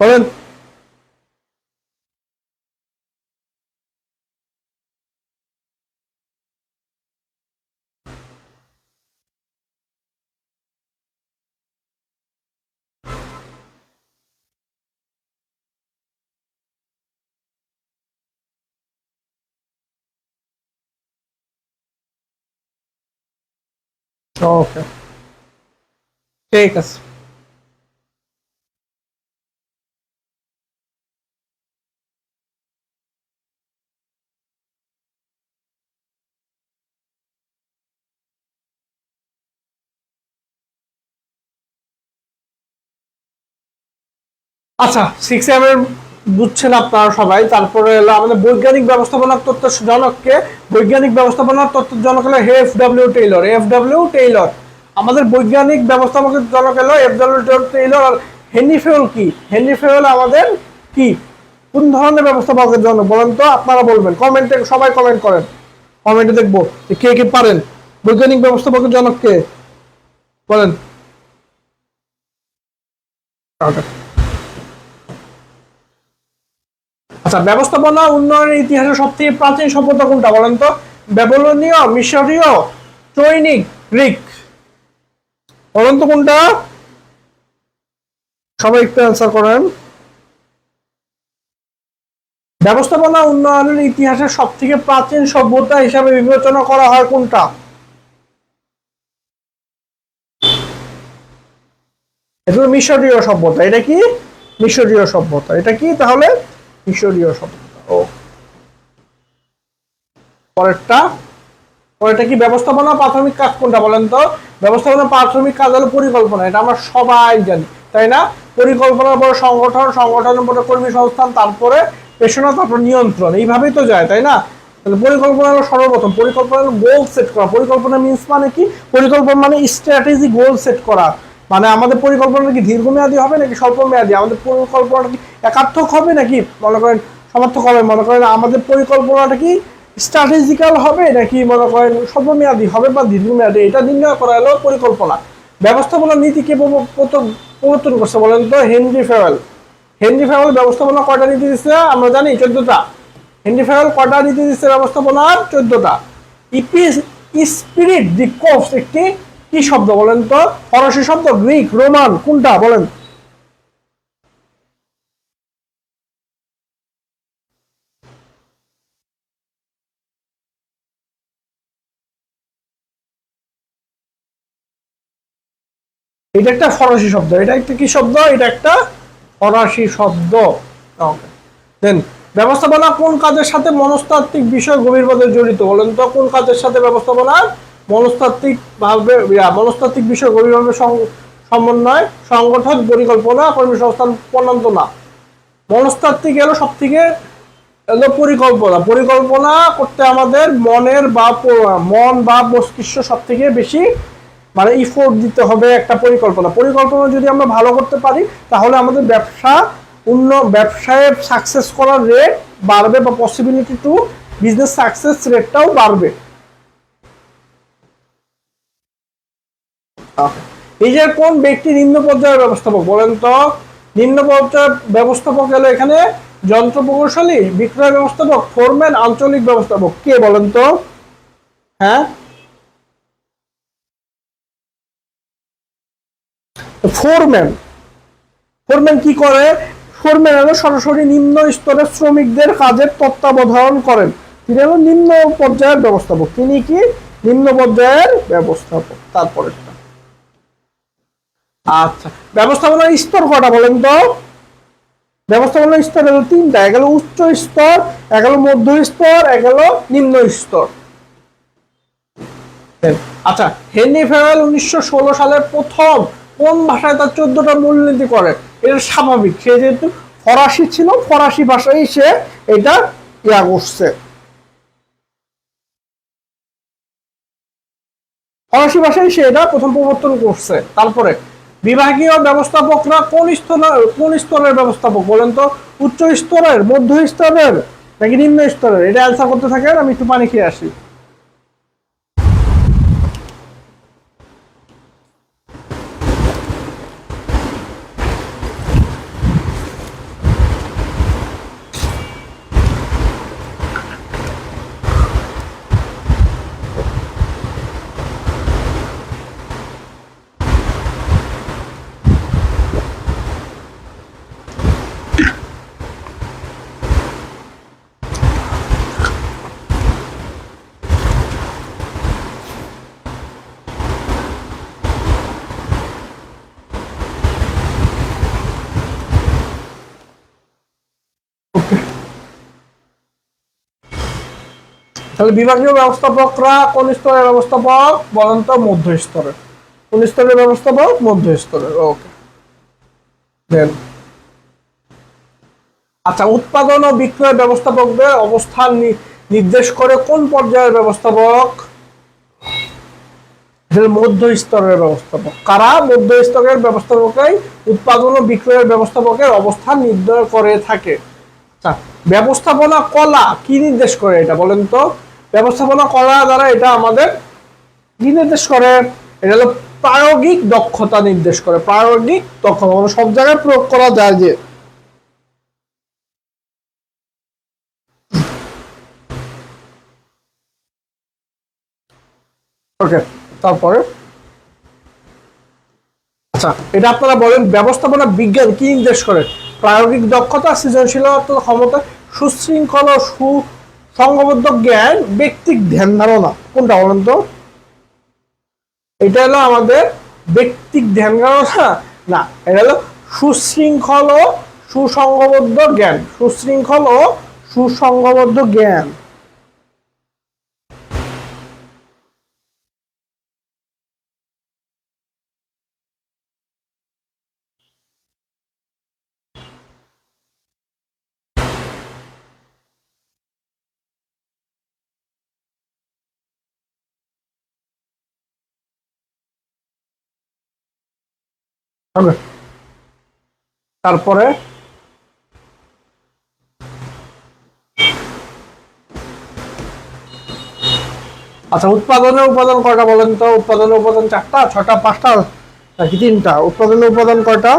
বলেন। ওকে, ঠিক আছে। আচ্ছা, 6M এর বুঝছেন আপনারা সবাই। তারপরে হলো আমাদের বৈজ্ঞানিক ব্যবস্থাপনার তত্ত্বের জনককে? বৈজ্ঞানিক ব্যবস্থাপনার তত্ত্বের জনক হলো F W Taylor. F W Taylor আমাদের বৈজ্ঞানিক ব্যবস্থাপকের জনক হলো এফ ডব্লিউ টেইলর। আর হেনরি ফেল কি? হেনরি ফেল আমাদের কি, কোন ধরনের ব্যবস্থাপকের জনক বলেন তো? আপনারা বলবেন কমেন্টে, সবাই কমেন্ট করেন। কমেন্টে দেখবো কে কে পারেন। বৈজ্ঞানিক ব্যবস্থাপকের জনক কে বলেন? আচ্ছা, ব্যবস্থাপনা উন্নয়নের ইতিহাসে সবথেকে প্রাচীন সভ্যতা কোনটা বলেন তো? ব্যাবিলনীয়, মিশরীয়, চৈনিক, গ্রিক? বলেন তো কোনটা? সবাই একটু অ্যান্সার করেন। ব্যবস্থাপনা উন্নয়নের ইতিহাসে সবথেকে প্রাচীন সভ্যতা হিসাবে বিবেচনা করা হয় কোনটা? এটা মিশরীয় সভ্যতা। এটা কি? মিশরীয় সভ্যতা। এটা কি তাহলে? মিশরীয় সভ্যতা। ও পরেরটা কি? ব্যবস্থাপনা প্রাথমিক কাজ কোনটা বলেন তো? ব্যবস্থাপনা প্রাথমিক কাজ হলো পরিকল্পনা, এটা আমরা সবাই জানি, তাই না? পরিকল্পনার পরে সংগঠন, সংগঠনের পরে কর্মী সংস্থান, তারপরে পেশনা, তারপর নিয়ন্ত্রণ, এইভাবেই তো যায়, তাই না? তাহলে পরিকল্পনা হলো সর্বপ্রথম, পরিকল্পনা হলো গোল সেট করা। পরিকল্পনা মিন্স মানে কি? পরিকল্পনা মানে স্ট্র্যাটেজি গোল সেট করা। মানে আমাদের পরিকল্পনা কি দীর্ঘমেয়াদী হবে নাকি স্বল্প মেয়াদী? আমাদের পরিকল্পনাটা কি একার্থক হবে নাকি মনে করেন সমার্থক হবে? মনে করেন আমাদের পরিকল্পনাটা কি স্ট্র্যাটেজিক্যাল হবে নাকি মনে করেন স্বল্পমেয়াদী হবে বা দীর্ঘমেয়াদী? এটা নির্ণয় করা হলো পরিকল্পনা। ব্যবস্থাপনা নীতি কে প্রবর্তন করছে বলেন তো? হেনরি ফেওয়েল। হেনরি ফেওয়েল ব্যবস্থাপনা কয়টা নীতি দিচ্ছে আমরা জানি? 14টা। হেনরি ফেওয়েল কয়টা নীতি দিচ্ছে ব্যবস্থাপনার? 14টা। স্পিরিট দি কোর্স একটি কি শব্দ বলেন তো? ফরাসি শব্দ, গ্রিক, রোমান, কোনটা বলেন? এটা একটা ফরাসি শব্দ। এটা একটা কি শব্দ? এটা একটা ফরাসি শব্দ। ওকে, দেন ব্যবস্থাপনা কোন কাজের সাথে মনস্তাত্ত্বিক বিষয় গভীরভাবে জড়িত বলেন তো? কোন কাজের সাথে ব্যবস্থাপনার মনস্তাত্ত্বিক ভাবে মনস্তাত্ত্বিক বিষয় গভীরভাবে সমন্বয়, সংগঠন, পরিকল্পনা, কর্মসংস্থান, প্রণোদনা। মনস্তাত্ত্বিক হলো সব থেকে হলো পরিকল্পনা। পরিকল্পনা করতে আমাদের মন বা মস্তিষ্ক সব থেকে বেশি মানে ইফোর্ট দিতে হবে একটা পরিকল্পনা। পরিকল্পনা যদি আমরা ভালো করতে পারি তাহলে আমাদের ব্যবসায় সাকসেস করার রেট বাড়বে বা পসিবিলিটি টু বিজনেস সাকসেস রেটটাও বাড়বে। এই যে কোন ব্যক্তি নিম্ন পর্যায়ের ব্যবস্থাপক বলেন তো? নিম্ন পর্যায়ের ব্যবস্থাপক হলো এখানে যন্ত্র প্রকৌশলী, বিক্রয় ব্যবস্থাপক, ফোরম্যান, আঞ্চলিক ব্যবস্থাপক। কে বলেন তো? হ্যাঁ, ফোরম্যান। ফোরম্যান কি করে? ফোরম্যান হলো সরাসরি নিম্ন স্তরের শ্রমিকদের কাজের তত্ত্বাবধান করেন। তিনি হলো নিম্ন পর্যায়ের ব্যবস্থাপক। তিনি কি? নিম্ন পর্যায়ের ব্যবস্থাপক। তারপরে আচ্ছা, ব্যবস্থাপনার স্তর কটা বলেন তো? ব্যবস্থাপনার স্তর হলো 3টা। এক হলো উচ্চ স্তর, এক হলো মধ্য স্তর, এক হলো নিম্ন স্তর। আচ্ছা, হেনরি ফেওয়েল 1916 সালে প্রথম কোন ভাষায় তার 14টা মূলনীতি করে? এটা স্বাভাবিক, সে যেহেতু ফরাসি ছিল, ফরাসি ভাষায় সে এটা করছে। ফরাসি ভাষায় সে এটা প্রথম প্রবর্তন করছে। তারপরে বিভাগীয় ব্যবস্থাপকরা কোন স্তরের ব্যবস্থাপক বলেন তো? উচ্চ স্তরের, মধ্য স্তরের নাকি নিম্ন স্তরের? এটা অ্যান্সার করতে থাকেন, আমি একটু পানি খেয়ে আসি। তাহলে বিভাগীয় ব্যবস্থাপকরা কোন স্তরের ব্যবস্থাপক বলেন তো? মধ্য স্তরের। কোন স্তরের ব্যবস্থাপক? মধ্য স্তরের। ওকে, দেন আচ্ছা, উৎপাদন ও বিক্রয় ব্যবস্থাপকদের অবস্থান নির্দেশ করে কোন পর্যায়ের ব্যবস্থাপক? মধ্য স্তরের ব্যবস্থাপক। কারা? মধ্য স্তরের ব্যবস্থাপকই উৎপাদন ও বিক্রয়ের ব্যবস্থাপকের অবস্থান নির্ধারণ করে থাকে। আচ্ছা, ব্যবস্থাপনা কলা কি নির্দেশ করে এটা বলেন তো? ব্যবস্থাপনা কলা দ্বারা এটা আমাদের কি নির্দেশ করে? এটা হলো প্রায়োগিক দক্ষতা নির্দেশ করে। প্রায়োগিক দক্ষতা মানে সব জায়গায় প্রয়োগ করা যায় যে। ওকে, তারপরে আচ্ছা, এটা আপনারা বলেন ব্যবস্থাপনা বিজ্ঞান কি নির্দেশ করে? প্রায়োগিক দক্ষতা, সৃজনশীলতা, ক্ষমতা, সুশৃঙ্খল ও সুসংবদ্ধ জ্ঞান, ব্যক্তিক ধ্যান ধারণা। কোনটা বলেন তো? এটা হলো আমাদের ব্যক্তিক ধ্যান ধারণা না, এটা হলো সুশৃঙ্খল ও সুসংঘবদ্ধ জ্ঞান, সুশৃঙ্খল ও সুসংঘবদ্ধ জ্ঞান। তারপরে আচ্ছা, উৎপাদনের উপাদান কয়টা বলেন তো? উৎপাদনের উপাদান 4টা, 6টা, 5টা নাকি 3টা? উৎপাদনের উপাদান কয়টা?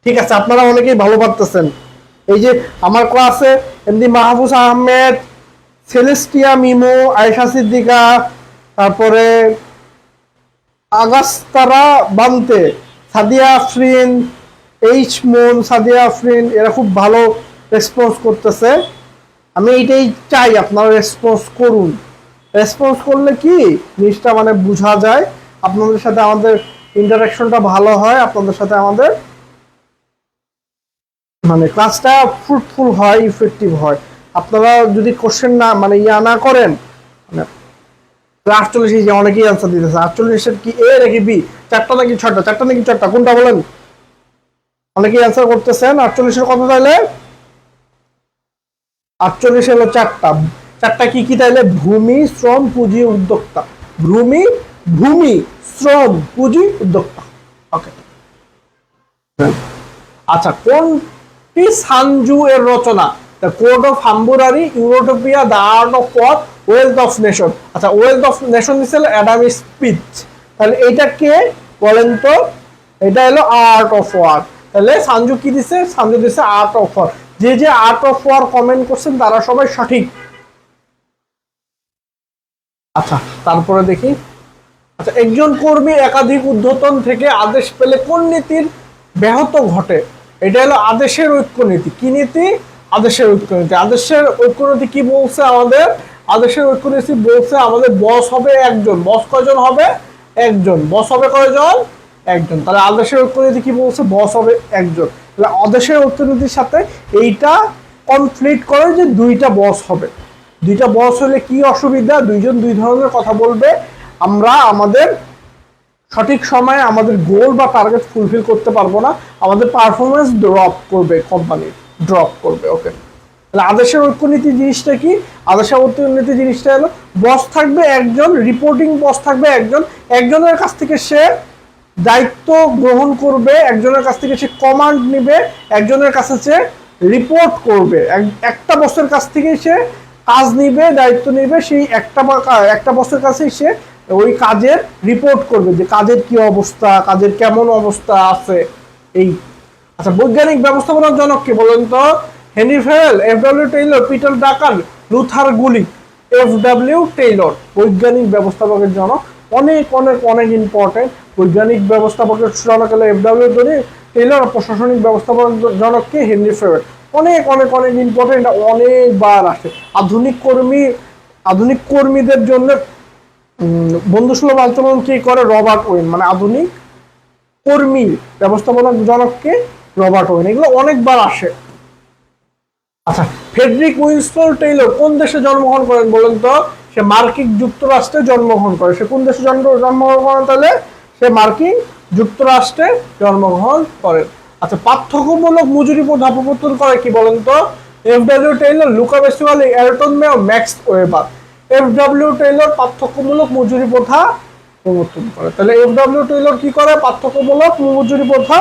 ঠিক আছে, আপনারা অনেকেই ভালো পারতেছেন। এই যে আমার ক্লাসে এমনি মাহফুজ আহমেদ, সেলেস্টিয়া মিমো, আয়েশা সিদ্দিকা, তারপরে আগাস্তারা বান্তে, সাদিয়া আফরিন, এইচ মুন, সাদিয়া আফরিন, এরা খুব ভালো রেসপন্স করতেছে। আমি এইটাই চাই, আপনারা রেসপন্স করুন। রেসপন্স করলে কি জিনিসটা মানে বোঝা যায়, আপনাদের সাথে আমাদের ইন্টারাকশনটা ভালো হয়, আপনাদের সাথে আমাদের মানে ক্লাসটা ফ্রুটফুল হয়, ইফেক্টিভ হয়। আপনারা যদি কোশ্চেন না মানে না করেন, মানে 48 যে অনেকেই আনসার দিতেছে, 48 কি এ নাকি বি, 4টা নাকি 6টা, 4টা নাকি 4টা, কোনটা বলেন? অনেকেই অ্যান্সার করতেছেন 48 কত তাইলে? 48 হলো 4টা। 4টা কি কি তাইলে? ভূমি, শ্রম, পুঁজি, উদ্যোক্তা। ভূমি, ভূমি, শ্রম, পুঁজি, উদ্যোক্তা। ওকে। আচ্ছা, কোনটি সানজু এর রচনা? দ্য কোড অফ হাম্বুরারি, Utopia, the art of war, wealth of nation. আচ্ছা, ওয়েলথ অফ নেশন দিছিল অ্যাডাম স্মিথ। তাহলে এটা কে বলেন তো? এটা হলো আর্ট অফ ওয়ার। তাহলে সানজু কি দিছে? সানজু দিছে আর্ট অফ ওয়ার। যে যে আর্ট অফ ওয়ার কমেন্ট করছেন তারা সবাই সঠিক। আচ্ছা, তারপরে দেখি। আচ্ছা, একজন কর্মী একাধিক ঊর্ধ্বতন থেকে আদেশ পেলে কোন নীতির ব্যাহত ঘটে? এটা হলো আদেশের ঐক্যনীতি। কি নীতি? আদেশের ঐক্যনীতি। আদেশের ঐক্যনীতি কি বলছে আমাদের? আদেশের ঐক্যনীতি বলছে আমাদের বস হবে একজন। বস কয়জন হবে? একজন। বস হবে কয়জন? একজন। তাহলে আদেশের ঐক্যনীতি কি বলছে? বস হবে একজন। তাহলে আদেশের ঐক্যনীতির সাথে এইটা কনফ্লিক্ট করে যে দুইটা বস হবে। দুইটা বস হলে কি অসুবিধা? দুইজন দুই ধরনের কথা বলবে। আমরা আমাদের সঠিক সময়ে আমাদের গোল বা টার্গেট ফুলফিল করতে পারবো না, আমাদের পারফরমেন্স ড্রপ করবে, কোম্পানি ড্রপ করবে। ওকে, তাহলে আদেশের ঐক্যনীতি জিনিসটা কি? আদেশের ঐক্যনীতি জিনিসটা হলো বস থাকবে একজন, রিপোর্টিং বস থাকবে একজন। একজনের কাছ থেকে সে দায়িত্ব গ্রহণ করবে, একজনের কাছ থেকে সে কমান্ড নিবে, একজনের কাছে সে রিপোর্ট করবে। একটা বসের কাছ থেকে সে কাজ নিবে, দায়িত্ব নিবে, সেই একটা বসের কাছেই সে ওই কাজের রিপোর্ট করবে যে কাজের কি অবস্থা, কাজের কেমন অবস্থা আছে। এই আচ্ছা, বৈজ্ঞানিক ব্যবস্থাপনার জনক কি বলেন তো? হেনরি ফেরেল, এফ.ডব্লিউ. টেইলর, পিটার ডাকার, লুথার গুলিক। এফ.ডব্লিউ. টেইলর বৈজ্ঞানিক ব্যবস্থাপকের জনক। অনেক অনেক অনেক ইম্পর্টেন্ট। বৈজ্ঞানিক ব্যবস্থাপকের জনক হলো এফ.ডব্লিউ. টেইলর, প্রশাসনিক ব্যবস্থাপনার জনক কি? হেনরি ফেরেল। অনেক অনেক অনেক ইম্পর্টেন্ট, অনেকবার আসে। আধুনিক কর্মীদের জন্য বন্ধুসুলভ আচরণ কি করে? Robert when. মানে আধুনিক কর্মী ব্যবস্থাপনার জনককে রবার্ট ওয়েন। এগুলো অনেকবার আসে। আচ্ছা, ফ্রেডরিক উইনস্টন টেইলর কোন দেশে জন্মগ্রহণ করেন বলেন তো? সে মার্কিন যুক্তরাষ্ট্রে জন্মগ্রহণ করে। সে কোন দেশে জন্মগ্রহণ করেন তাহলে? সে মার্কিন যুক্তরাষ্ট্রে জন্মগ্রহণ করেন। আচ্ছা, পার্থক্যমূলক মজুরি প্রথা প্রবর্তন করে কি বলেন তো? এফ.ডব্লিউ. টেইলর, লুকা বেসিওয়ালি, এলটন মেও, ম্যাক্স ওয়েবার। এফ.ডব্লিউ. টেইলর পার্থক্যমূলক মজুরি প্রথা প্রবর্তন করে। তাহলে এফ.ডব্লিউ. টেইলর কি করে? পার্থক্যমূলক মজুরি প্রথা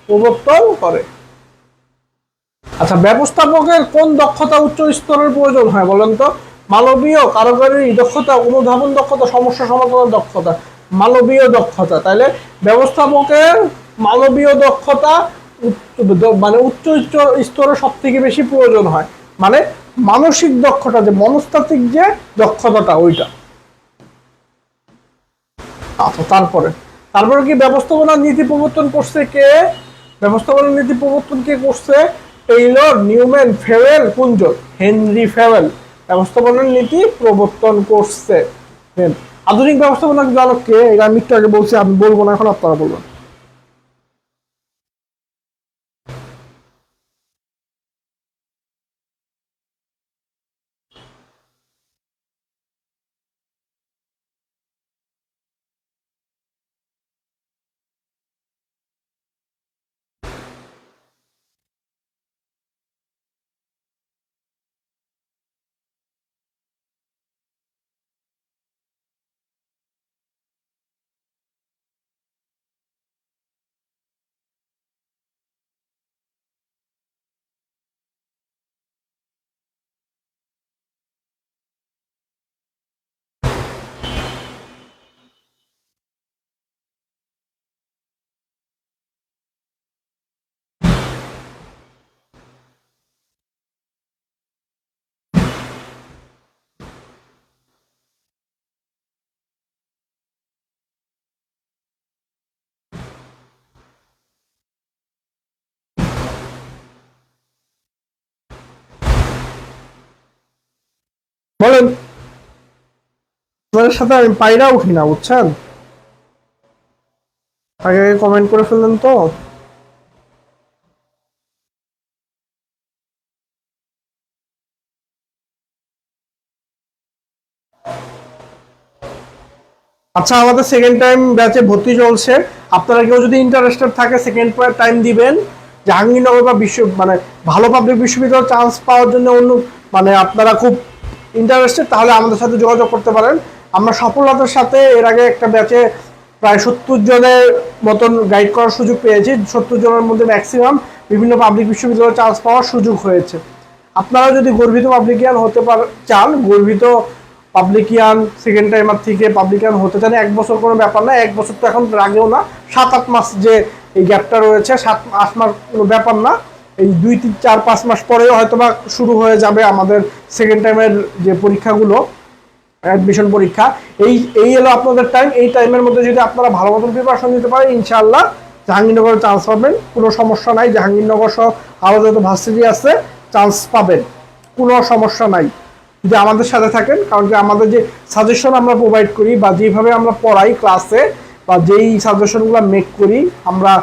প্রবর্তন করে। আচ্ছা, ব্যবস্থাপকের কোন দক্ষতা উচ্চ স্তরের প্রয়োজন হয় বলেন তো? মানবীয়, কারিগরি দক্ষতা, অনুধাবন দক্ষতা, সমস্যা সমাধানের দক্ষতা। মানবীয় দক্ষতা। তাহলে ব্যবস্থাপকের মানবীয় দক্ষতা মানে উচ্চ স্তরে সব থেকে বেশি প্রয়োজন হয়। মানে মানসিক দক্ষতা, যে মনস্তাত্ত্বিক যে দক্ষতাটা, ওইটা। আচ্ছা, তারপরে তারপরে কি ব্যবস্থাপনার নীতি প্রবর্তন করছে কে? ব্যবস্থাপনার নীতি প্রবর্তন কে করছে? টেইলর, নিউম্যান, ফেরেল, কুঞ্জল। হেনরি ফেরেল ব্যবস্থাপনার নীতি প্রবর্তন করছে। আধুনিক ব্যবস্থাপনা জনক কে? এটা আমি একটু আগে বলছি, আমি বলবো না, এখন আপনারা বলবেন। বলেন, আপনাদের সাথে আমি পায়রা উঠি না, বুঝছেন? আগে আগে কমেন্ট করে ফেললেন তো। আচ্ছা, আমাদের সেকেন্ড টাইম ব্যাচে ভর্তি চলছে। আপনারা কেউ যদি ইন্টারেস্টেড থাকে সেকেন্ড টাইম দিবেন। জাহাঙ্গীরনগর বা মানে ভালো পাবলিক বিশ্ববিদ্যালয়ে চান্স পাওয়ার জন্য মানে আপনারা খুব ইন্টারেস্টেড, তাহলে আমাদের সাথে যোগাযোগ করতে পারেন। আমরা সফলতার সাথে এর আগে একটা ব্যাচে প্রায় 70 জনের মতন গাইড করার সুযোগ পেয়েছি। 70 জনের মধ্যে ম্যাক্সিমাম বিভিন্ন পাবলিক বিশ্ববিদ্যালয়ে চান্স পাওয়ার সুযোগ হয়েছে। আপনারা যদি গর্বিত পাবলিকিয়ান হতে চান, গর্বিত পাবলিকিয়ান সেকেন্ড টাইমার থেকে পাবলিকিয়ান হতে চান, 1 বছর কোনো ব্যাপার না। 1 বছর তো এখন লাগেও না, 7-8 মাস যে এই গ্যাপটা রয়েছে, 7-8 মাস কোনো ব্যাপার না। এই 2-3-4-5 মাস পরেও হয়তো বা শুরু হয়ে যাবে আমাদের সেকেন্ড টাইমের যে পরীক্ষাগুলো, অ্যাডমিশন পরীক্ষা। এই এই এলো আপনাদের টাইম। এই টাইমের মধ্যে যদি আপনারা ভালো মতন প্রিপারেশন নিতে পারেন, ইনশাআল্লাহ জাহাঙ্গীরনগরে চান্স পাবেন, কোনো সমস্যা নাই। জাহাঙ্গীরনগর সহ আরও যত ভার্সিটি আছে চান্স পাবেন, কোনো সমস্যা নাই যদি আমাদের সাথে থাকেন। কারণ কি আমাদের যে সাজেশন আমরা প্রোভাইড করি বা যেভাবে আমরা পড়াই ক্লাসে, বা যেই সাজেশনগুলো মেক করি আমরা,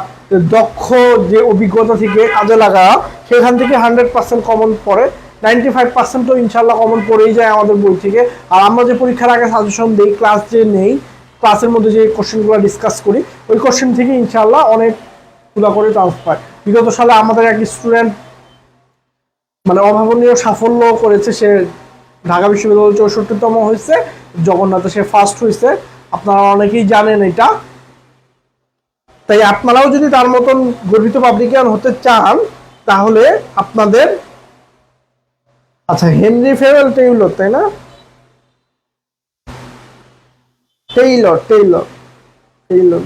দক্ষ যে অভিজ্ঞতা থেকে কাজে লাগা, সেখান থেকে 100% কমন পড়ে। 95% তো ইনশাল্লাহ কমন পড়েই যায় আমাদের বই থেকে। আর আমরা যে পরীক্ষার আগে সাজেশন দিই, ক্লাস যে নেই, ক্লাসের মধ্যে যে কোশ্চেনগুলো ডিসকাস করি, ওই কোশ্চেন থেকে ইনশাল্লাহ অনেকগুলো করে চান্স পায়। বিগত সালে আমাদের এক স্টুডেন্ট মানে অভাবনীয় সাফল্য করেছে, সে ঢাকা বিশ্ববিদ্যালয় 64তম হয়েছে, জগন্নাথে সে ফার্স্ট হয়েছে। আপনারা অনেকেই জানেন এটা। তাই আপনারাও যদি তার মতন গর্বিত পাবলিকিয়ান হতে চান, তাহলে আপনাদের, আচ্ছা হেনরি ফেরেল টেইলর, তাই না? টেইলর টেইলর টেইলর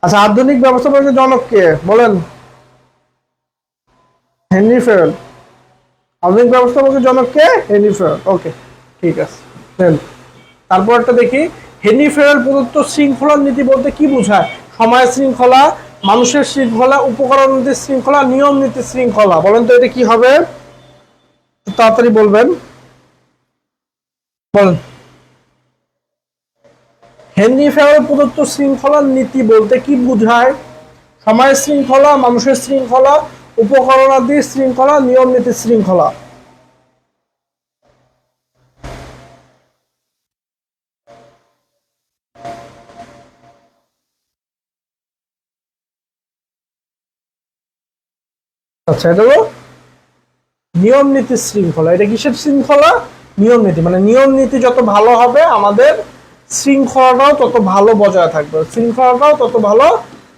আচ্ছা, আধুনিক ব্যবস্থাপনার জনক কে বলেন? হেনরি ফেরেল। আধুনিক ব্যবস্থাপনার জনক কে? হেনরি ফেরেল। ওকে, ঠিক আছে। তারপরটা দেখি, হেনরি ফেরেল প্রদত্ত শৃঙ্খলার নীতি বলতে কি বোঝায়? সময় শৃঙ্খলা, মানুষের শৃঙ্খলা, উপকরণ নীতির শৃঙ্খলা, নিয়ম নীতির শৃঙ্খলা। বলেন তো এটা কি হবে? তাড়াতাড়ি বলবেন, বলেন। হেনরি ফেরেল প্রদত্ত শৃঙ্খলার নীতি বলতে কি বোঝায়? সময় শৃঙ্খলা, মানুষের শৃঙ্খলা, উপকরণাদির শৃঙ্খলা, নিয়ম নীতির শৃঙ্খলা। আচ্ছা, এটা হলো নিয়ম নীতির শৃঙ্খলা। এটা কিসের শৃঙ্খলা? নিয়ম নীতি। মানে নিয়ম নীতি যত ভালো হবে আমাদের শৃঙ্খলাটাও তত ভালো বজায় থাকবে, শৃঙ্খলাটাও তত ভালো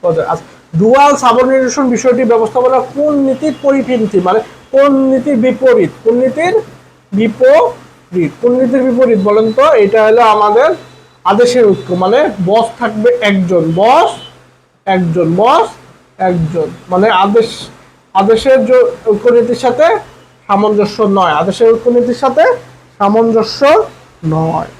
বজায়। আচ্ছা, ডুয়াল সাবঅর্ডিনেশন বিষয়টি ব্যবস্থাপনা কোন নীতির পরিপন্থী? মানে কোন নীতির বিপরীত? কোন নীতির বিপরীত? কোন নীতির বিপরীত বলেন তো? এটা হলো আমাদের আদেশের ঐক্য। মানে বস থাকবে একজন, বস একজন, বস একজন। মানে আদেশের ঐক্যনীতির সাথে সামঞ্জস্য নয়, আদেশের ঐক্যনীতির সাথে সামঞ্জস্য নয়।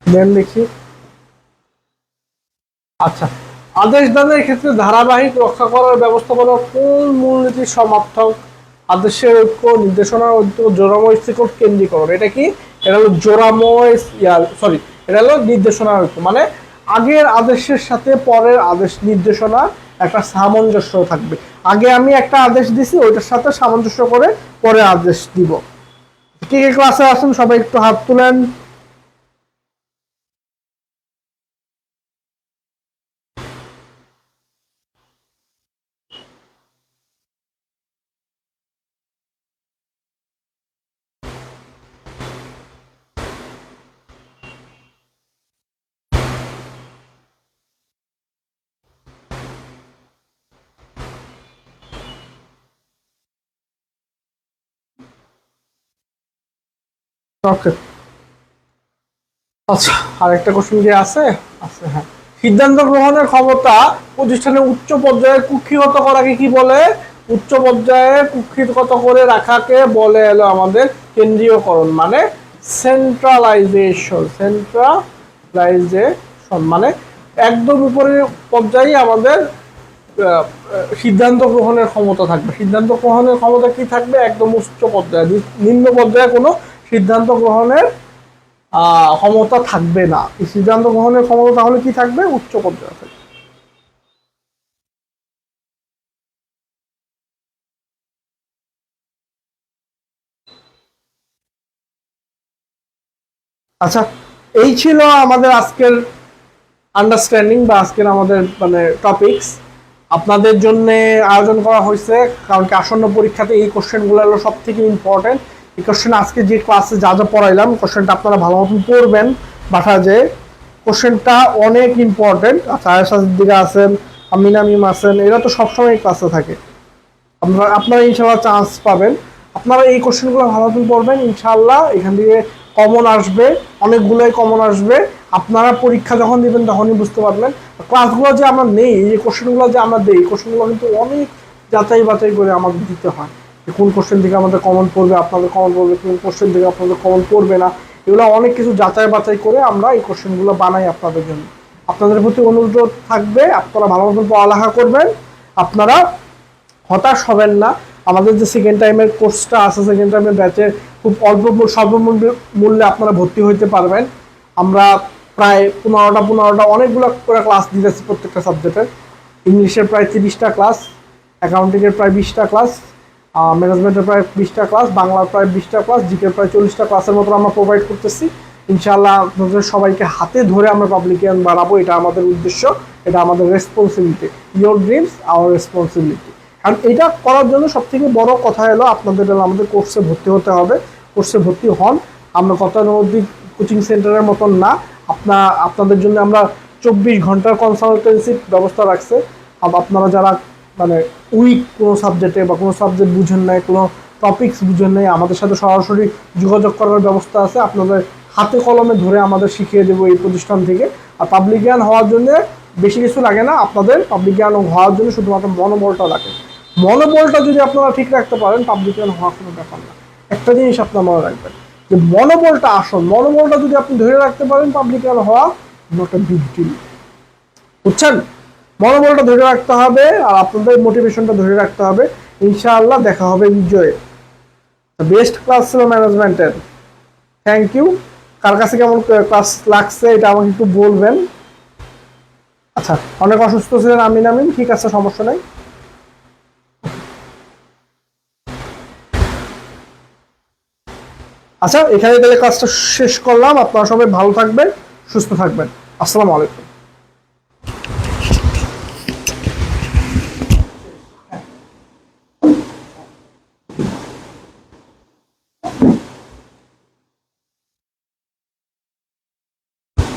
দেন দেখি। আচ্ছা, আদেশ দানের ক্ষেত্রে ধারাবাহিক রক্ষা করার ব্যবস্থাপনা কোন মূলনীতির সমর্থক? আদেশের ঐক্য, নির্দেশনার ঐক্য, জোড়াময় স্থিকর কেন্দ্রীকরণ। এটা কি? এটা হলো জোড়াময়, সরি, এটা হলো নির্দেশনার ঐক্য। মানে আগের আদেশের সাথে পরের আদেশ নির্দেশনা একটা সামঞ্জস্য থাকবে। আগে আমি একটা আদেশ দিছি, ওইটার সাথে সামঞ্জস্য করে পরে আদেশ দিব। কে কে ক্লাসে আসেন সবাই একটু হাত তুলেন। ওকে, আচ্ছা, আরেকটা কোশ্চেন কি আছে? আছে, হ্যাঁ। সিদ্ধান্ত গ্রহণের ক্ষমতা প্রতিষ্ঠানে উচ্চ পর্যায়ে কুক্ষিগত করাকে কি বলে? উচ্চ পর্যায়ে কুক্ষিগত করে রাখাকে বলে হলো আমাদের কেন্দ্রীয়করণ, মানে সেন্ট্রালাইজেশন। সেন্ট্রালাইজেশন মানে একদম উপরের পর্যায়ে আমাদের সিদ্ধান্ত গ্রহণের ক্ষমতা থাকবে। সিদ্ধান্ত গ্রহণের ক্ষমতা কি থাকবে? একদম উচ্চ পর্যায়ে। নিম্ন পর্যায়ে কোনো সিদ্ধান্ত গ্রহণের ক্ষমতা থাকবে না। এই সিদ্ধান্ত গ্রহণের ক্ষমতা তাহলে কি থাকবে? উচ্চ পর্যায়ে থাকবে। আচ্ছা, এই ছিল আমাদের আজকের আন্ডারস্ট্যান্ডিং বা আজকের আমাদের মানে টপিকস। আপনাদের জন্য আয়োজন করা হয়েছে, কারণ কি আসন্ন পরীক্ষাতে এই কোশ্চেনগুলো হলো সব থেকে ইম্পর্টেন্ট। এই কোশ্চেন আজকে যে ক্লাসে যা যা পড়াইলাম, কোশ্চেনটা আপনারা ভালো মতন পড়বেন বাসায় যে। কোশ্চেনটা অনেক ইম্পর্টেন্ট। আচ্ছা, আয়েশার দিকে আছেন, আমিনা মিম আছেন, এরা তো সবসময় ক্লাসে থাকে। আপনারা ইনশাল্লাহ চান্স পাবেন। আপনারা এই কোশ্চেনগুলো ভালো মতন পড়বেন, ইনশাল্লাহ এখান থেকে কমন আসবে, অনেকগুলোই কমন আসবে। আপনারা পরীক্ষা যখন দিবেন তখনই বুঝতে পারবেন। ক্লাসগুলো যে আমরা নেই, এই কোশ্চেনগুলো যে আমরা দিই, কোশ্চেনগুলো কিন্তু অনেক যাচাই বাছাই করে আমাদের দিতে হয়। কোন কোশ্চেন থেকে আমাদের কমন পড়বে, আপনাদের কমন পড়বে, কোন কোশ্চেন থেকে আপনাদের কমন পড়বে না, এগুলো অনেক কিছু যাচাই বাছাই করে আমরা এই কোশ্চেনগুলো বানাই আপনাদের জন্য। আপনাদের প্রতি অনুরোধ থাকবে, আপনারা ভালো মতন পড়ালেখা করবেন। আপনারা হতাশ হবেন না। আমাদের যে সেকেন্ড টাইমের কোর্সটা আছে, সেকেন্ড টাইমের ব্যাচে খুব অল্প স্বল্প মূল্যে আপনারা ভর্তি হইতে পারবেন। আমরা প্রায় 15টা অনেকগুলো করে ক্লাস দিতেছি প্রত্যেকটা সাবজেক্টের। ইংলিশের প্রায় 30টা ক্লাস, অ্যাকাউন্টিংয়ের প্রায় 20টা ক্লাস, ম্যানেজমেন্টের প্রায় 20টা ক্লাস, বাংলার প্রায় 20টা ক্লাস, জিকের প্রায় 40টা ক্লাসের মতো আমরা প্রোভাইড করতেছি। ইনশাআল্লাহ আপনাদের সবাইকে হাতে ধরে আমরা পাবলিকিয়ান বানাবো, এটা আমাদের উদ্দেশ্য, এটা আমাদের responsibility. Your dreams our responsibility. কারণ এটা করার জন্য সব থেকে বড় কথা হলো আপনাদের আমাদের কোর্সে ভর্তি হতে হবে। কোর্সে ভর্তি হন। আমরা গতানুগতিক কোচিং সেন্টারের মতন না, আপনাদের জন্য আমরা 24 ঘন্টার কনসালটেন্সি ব্যবস্থা রাখছে। আপনারা যারা মানে উইক কোনো সাবজেক্টে বা কোনো সাবজেক্ট বুঝেন নাই, কোনো টপিকস বুঝেন নাই, আমাদের সাথে সরাসরি যোগাযোগ করার ব্যবস্থা আছে। আপনাদের হাতে কলমে ধরে আমাদের শিখিয়ে দেবো এই প্রতিষ্ঠান থেকে। আর পাবলিকিয়ান হওয়ার জন্য বেশি কিছু লাগে না, আপনাদের পাবলিকিয়ান হওয়ার জন্য শুধুমাত্র মনোবলটা লাগে। মনোবলটা যদি আপনারা ঠিক রাখতে পারেন, পাবলিকিয়ান হওয়া কোনো ব্যাপার না। একটা জিনিস আপনার মনে রাখবেন, যে মনোবলটা আসল, মনোবলটা যদি আপনি ধরে রাখতে পারেন, পাবলিকিয়ান হওয়া নট এ বিগ ডিল। বুঝছেন? মনোবলটা ধরে রাখতে হবে আর আপনাদের মোটিভেশনটা ধরে রাখতে হবে। ইনশাআল্লাহ দেখা হবে বিজয়ে। বেস্ট ক্লাস ছিল ম্যানেজমেন্টের। Thank you. কার কাছে কেমন ক্লাস লাগছে এটা আমাকে একটু বলবেন। আচ্ছা, অনেক অসুস্থ ছিলেন আমিন আমিন, ঠিক আছে, সমস্যা নাই। আচ্ছা, এখানে তাহলে ক্লাসটা শেষ করলাম। আপনারা সবাই ভালো থাকবেন, সুস্থ থাকবেন। আসসালামু আলাইকুম।